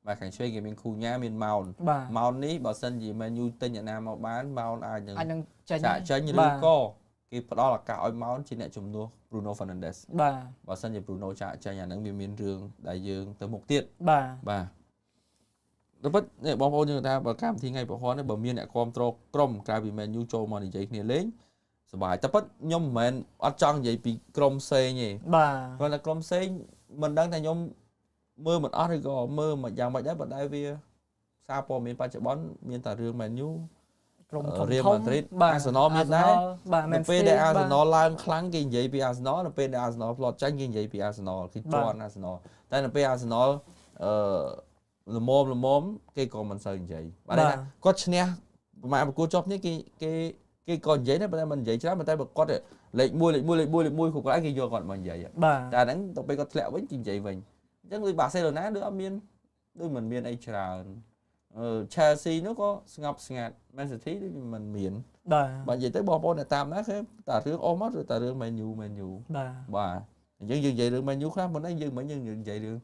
បាទខាងឆ្វេងគេមានគូញ៉ាមានម៉ោននេះបើសិនជា Man U ទិញអ្នកណាមកបានម៉ោនអាចនឹងចេញឬក៏គេផ្ដល់ឱកាសឲ្យម៉ោនជាអ្នកជំនួស Bruno Fernandes បាទបើសិនជា Bruno ចាក់ចេញអាហ្នឹងវាមានរឿងដែលយើងទៅមុខទៀតបាទដល់ពិតនេះបងប្អូនយើងថាបើកម្មវិធីថ្ងៃប្រហ័ននេះបើមានអ្នកគ្រប់គ្រងក្រុមក្រៅពី Man U ចូលមកនិយាយគ្នាលេងសប្បាយតែពិតខ្ញុំមិនមែនអត់ចង់និយាយពីក្រុមផ្សេងទេបាទគាត់តែក្រុមផ្សេងមិនដឹងថាខ្ញុំមើលមិនអស់ឬក៏មើលយ៉ាងម៉េចដែរបើតែវាសារព័ត៌មានបច្ចុប្បន្នមានតែរឿង Man U ក្រុមធំ Real Madrid Arsenal មានដែរនៅពេលដែល Arsenal ឡើងខ្លាំងគេនិយាយពី Arsenal នៅពេលដែល Arsenal ផ្លត់ចាញ់គេនិយាយពី Arsenal គេជន់ Arsenal តែនៅពេល Arsenal ល្មមគេក៏មិនសូវនិយាយបាទគាត់ឈ្នះប្រហែលប្រកួតជាប់នេះគេក៏និយាយដែរតែមិននិយាយច្រើនតែបើគាត់លេខ1គ្រប់កន្លែងគេយកគាត់មកនិយាយតែហ្នឹងទៅពេលគាត់ធ្លាក់វិញគេនិយាយវិញអញ្ចឹងដូច Barcelona ដូចអត់មានដូចមិនមានអីច្រើនChelsea នោះក៏ស្ងប់ស្ងាត់ Man City ដូចមិនមានបាទនិយាយទៅបងប្អូនអ្នកតាមណាគេតែរឿងអស់មកឬតែរឿង Man U បាទអញ្ចឹងយើងនិយាយរឿង Man U ខ្លះមិនដែរយើងនិយាយរឿង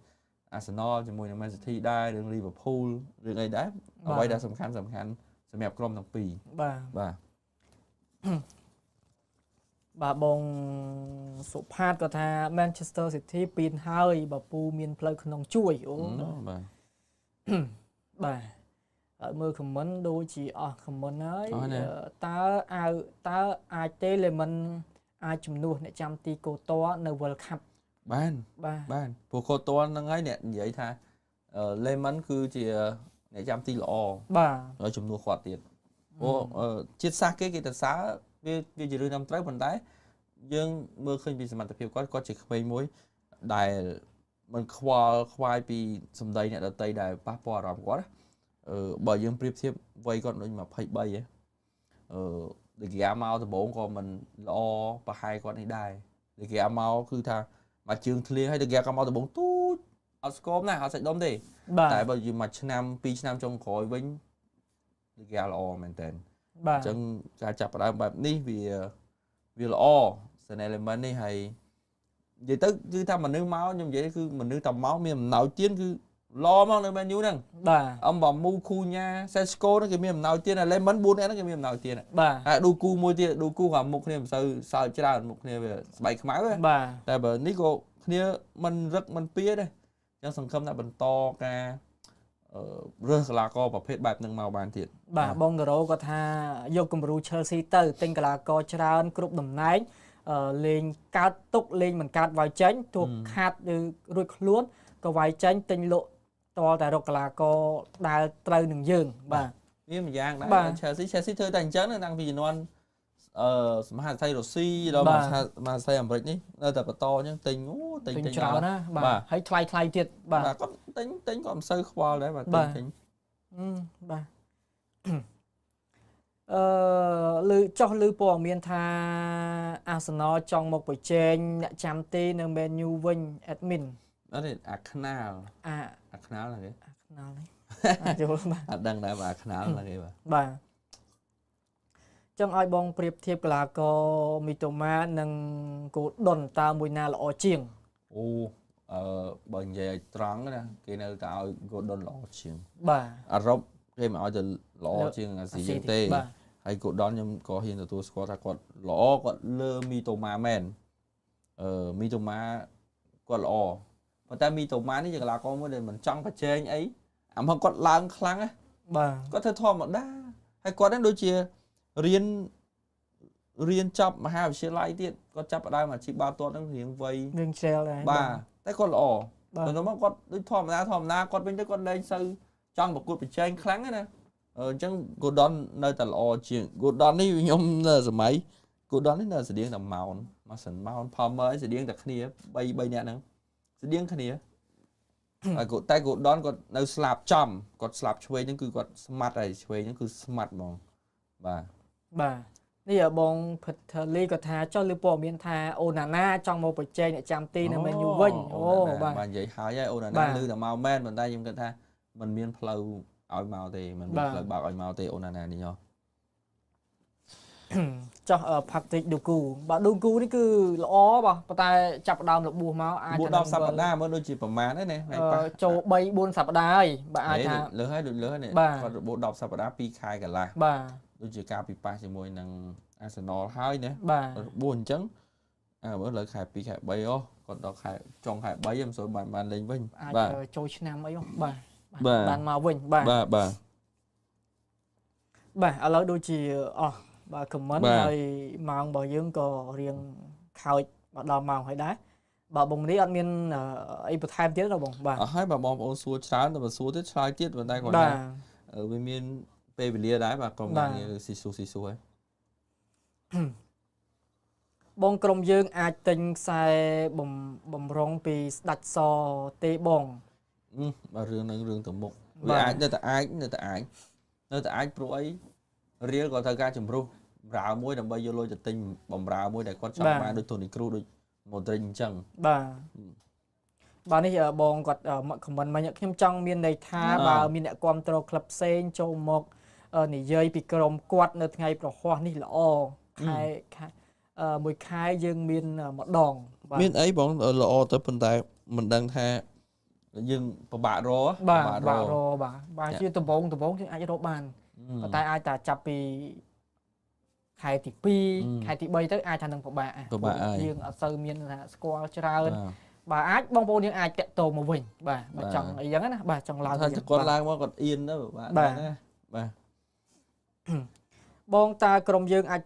Arsenal ជាមួយនឹង Man City ដែររឿង Liverpool រឿងអីដែរអ្វីដែលសំខាន់សម្រាប់ក្រុមទាំងពីរបាទបងសុផាតក៏ថា Manchester City ពីនហើយបើពូមានផ្លូវក្នុងជួយអូបាទហើយមើល comment ដូចជាអស់ comment ហើយតើអាចទេលេមិនអាចជំនួសអ្នកចាំទីកូតនៅ World Cup បានព្រោះកូតហ្នឹងហើយអ្នកនិយាយថា Lemon គឺជាអ្នកចាំទីល្អបាទហើយជំនួសគាត់ទៀតព្រោះជាតិសាសន៍គេទៅសើវាជារឿងតាមត្រូវប៉ុន្តែយើងមើលឃើញពីសមត្ថភាពគាត់ជាក្មេងមួយដែលមិនខ្វល់ពីសម្ដីអ្នកដទៃដែលប៉ះពាល់អារម្មណ៍គាត់បើយើងប្រៀបធៀបវ័យគាត់ដូច23ហ៎ដូចគេមកដំបូងក៏មិនល្អប្រហែលគាត់នេះដែរដូចគេមកគឺថាមកជើងធ្លាហើយដូចគេក៏មកដំបូងទូចអត់ស្គមណាស់អត់សាច់ដុំទេតែបើយមួយឆ្នាំ2ឆ្នាំចុងក្រោយវិញដូចគេល្អមែនតើអញ្ចឹងការចាប់ផ្ដើមបែបនេះវាល្អ Element នេះហើយនិយាយទៅគឺថាមនុស្សមកខ្ញុំនិយាយគឺមនុស្សតែមកមានអំណោយទានគឺ lo mongនៅ menu ហ្នឹង បាទ អំបំមូគូញ៉ា Sesco ហ្នឹងគេមានអំណោយទៀត Lemon 4នាក់ហ្នឹងគេមានអំណោយទៀត បាទ ហើយឌូគូមួយទៀតឌូគូក៏មុខគ្នាមិនសូវសើចច្រើនមុខគ្នាវាស្បែកខ្មៅ បាទ តែបើនេះក៏គ្នាមិនរឹកមិនពៀដែរអញ្ចឹងសង្ឃឹមថាបន្តការរើសកីឡាករប្រភេទបែបហ្នឹងមកបានទៀត បាទបងតារ៉ូគាត់ថាយកគំរូ Chelsea ទៅទិញកីឡាករច្រើនគ្រប់តំណែងលេងកើតទុកលេងមិនកើតវាយចេញទោះខាត់ឬរួចខ្លួនក៏វាយចេញទិញលក់តតែរកកីឡាករដែលត្រូវនឹងយើងបាទ វាម្យ៉ាងដែរ Chelsea ធ្វើតែអញ្ចឹងតាំងពីជំនាន់សមហត្ថរុស្ស៊ីដល់មហាស័យអាមេរិកនេះនៅតែបន្តអញ្ចឹងទិញទិញច្រើនណាបាទហើយថ្លៃទៀតបាទ គាត់ទិញក៏មិនសូវខ្វល់ដែរបាទទិញបាទលើចោះលើព័ត៌មានថា Arsenal ចង់មកប្រជែងអ្នកចាំទីនៅ Man U វិញ admin អត់ទេអាខ្នាលអាខ្នាលហ្នឹងគេអាខ្នាលនេះយល់បាទអត់ដឹងដែរបាទអាខ្នាលហ្នឹងគេបាទចង់ឲ្យបងប្រៀបធៀបកីឡាករមីតូម៉ានិងគូដុនតើមួយណាល្អជាងអូបើនិយាយឲ្យត្រង់ណាគេនៅតែឲ្យគូដុនល្អជាងបាទអឺរ៉ុបគេមិនឲ្យទៅល្អជាងអាស៊ីយ៉ាងទេហើយគូដុនខ្ញុំក៏ហ៊ានទទួលស្គាល់ថាគាត់ល្អគាត់លើមីតូម៉ាមែនមីតូម៉ាគាត់ល្អប៉ុន្តែមីតូម៉ានេះជាកីឡាករមួយដែលមិនចង់ប្រជែងអីអាមកគាត់ឡើងខ្លាំងណាបាទគាត់ធ្វើធម្មតាហើយគាត់ហ្នឹងដូចជារៀនចប់មហាវិទ្យាល័យទៀតគាត់ចាប់ផ្ដើមអាជីពបាល់ទាត់ហ្នឹងរៀងវ័យរៀងជ្រែលដែរបាទតែគាត់ល្អប៉ុន្តែមកគាត់ដូចធម្មតាគាត់វិញទៅគាត់លែងសូវចង់ប្រកួតប្រជែងខ្លាំងណាអញ្ចឹង Gordon នៅតែល្អជាង Gordon នេះខ្ញុំនៅសម័យ Gordon នេះនៅស្តៀងតែ Mount Mason Mount Palmer ស្តៀងតែគ្នា3នាក់ហ្នឹងស្តៀងគ្នាហើយតែ Gordon គាត់នៅស្លាប់ចំគាត់ស្លាប់ឆ្វេងហ្នឹងគឺគាត់ស្មាត់ហើយឆ្វេងហ្នឹងគឺស្មាត់ហ្មងបាទនេះបងផិតលីក៏ថាចុះលើព័ត៌មានថាអូណាណាចង់មកប្រជែងអ្នកចាំទីនៅ Man U វិញបាទនិយាយហើយអូណាណាឮតែមកមែនប៉ុន្តែខ្ញុំគិតថាมันមានផ្លូវឲ្យមកទេมันមានផ្លូវបើកឲ្យមកទេអូណាណានេះចុះ Patrick Doku បាទ Doku នេះគឺល្អបាទប៉ុន្តែចាប់ដើមរបួសមកអាច10សប្តាហ៍មើលដូចជាប្រមាណហ្នឹងណាចូល3 4សប្តាហ៍ហើយបាទអាចថាលើសហើយនេះគាត់របួស10សប្តាហ៍2ខែកន្លះបាទដូចជាការពិបាកជាមួយនឹង Arsenal ហើយណារបួសអញ្ចឹងមើលលើខែ2ខែ3គាត់ដល់ខែចុងខែ3មិនសូវបានលេងវិញបាទចូលឆ្នាំអីបាទបានមកវិញបាទឥឡូវដូចជាបាទ comment ហើយម៉ោងរបស់យើងក៏រៀងខោចមកដល់ម៉ោងហើយដែរបាទបងនេះអត់មានអីបន្ថែមទៀតទេបងបាទអត់ហើយបងប្អូនសួរច្រើនតែសួរទៀតឆ្លើយទៀតប៉ុន្តែគាត់ថាវាមានពេលវេលាដែរបាទក្រុមការងារស៊ីស៊ូហើយបងក្រុមយើងអាចទិញខ្សែបំរុងពីស្ដាច់សទេបងបាទរឿងហ្នឹងរឿងទៅមុខវាអាចនៅតែអាចព្រោះអីរៀលក៏ត្រូវការជំរុះបម្រើមួយដើម្បីយកលុយទៅទិញបម្រើមួយដែលគាត់ចង់បានដូចទូនីគ្រូដូចម៉ូឌ្រិចអញ្ចឹងបាទនេះបងគាត់ខមមិនមកខ្ញុំចង់មានន័យថាបើមានអ្នកគ្រប់គ្រងក្លឹបផ្សេងចូលមកនិយាយពីក្រុមគាត់នៅថ្ងៃប្រហ័សនេះល្អមួយខែយើងមានម្ដងមានអីបងល្អទៅប៉ុន្តែមិនដឹងថាយើងពិបាករកបាទជាដំបងយើងអាចរកបានប៉ុន្តែអាចតែចាប់ពីខែទី2ខែទី3ទៅអាចថានឹងពិបាកយើងអត់សូវមានថាស្គាល់ច្រើនបាទអាចបងប្អូនយើងអាចតាក់ទងមកវិញបាទចង់អីចឹងណាបាទចង់ឡើងវិញគាត់ឡើងមកគាត់អៀនទៅបាទបងតើក្រុមយើងអាច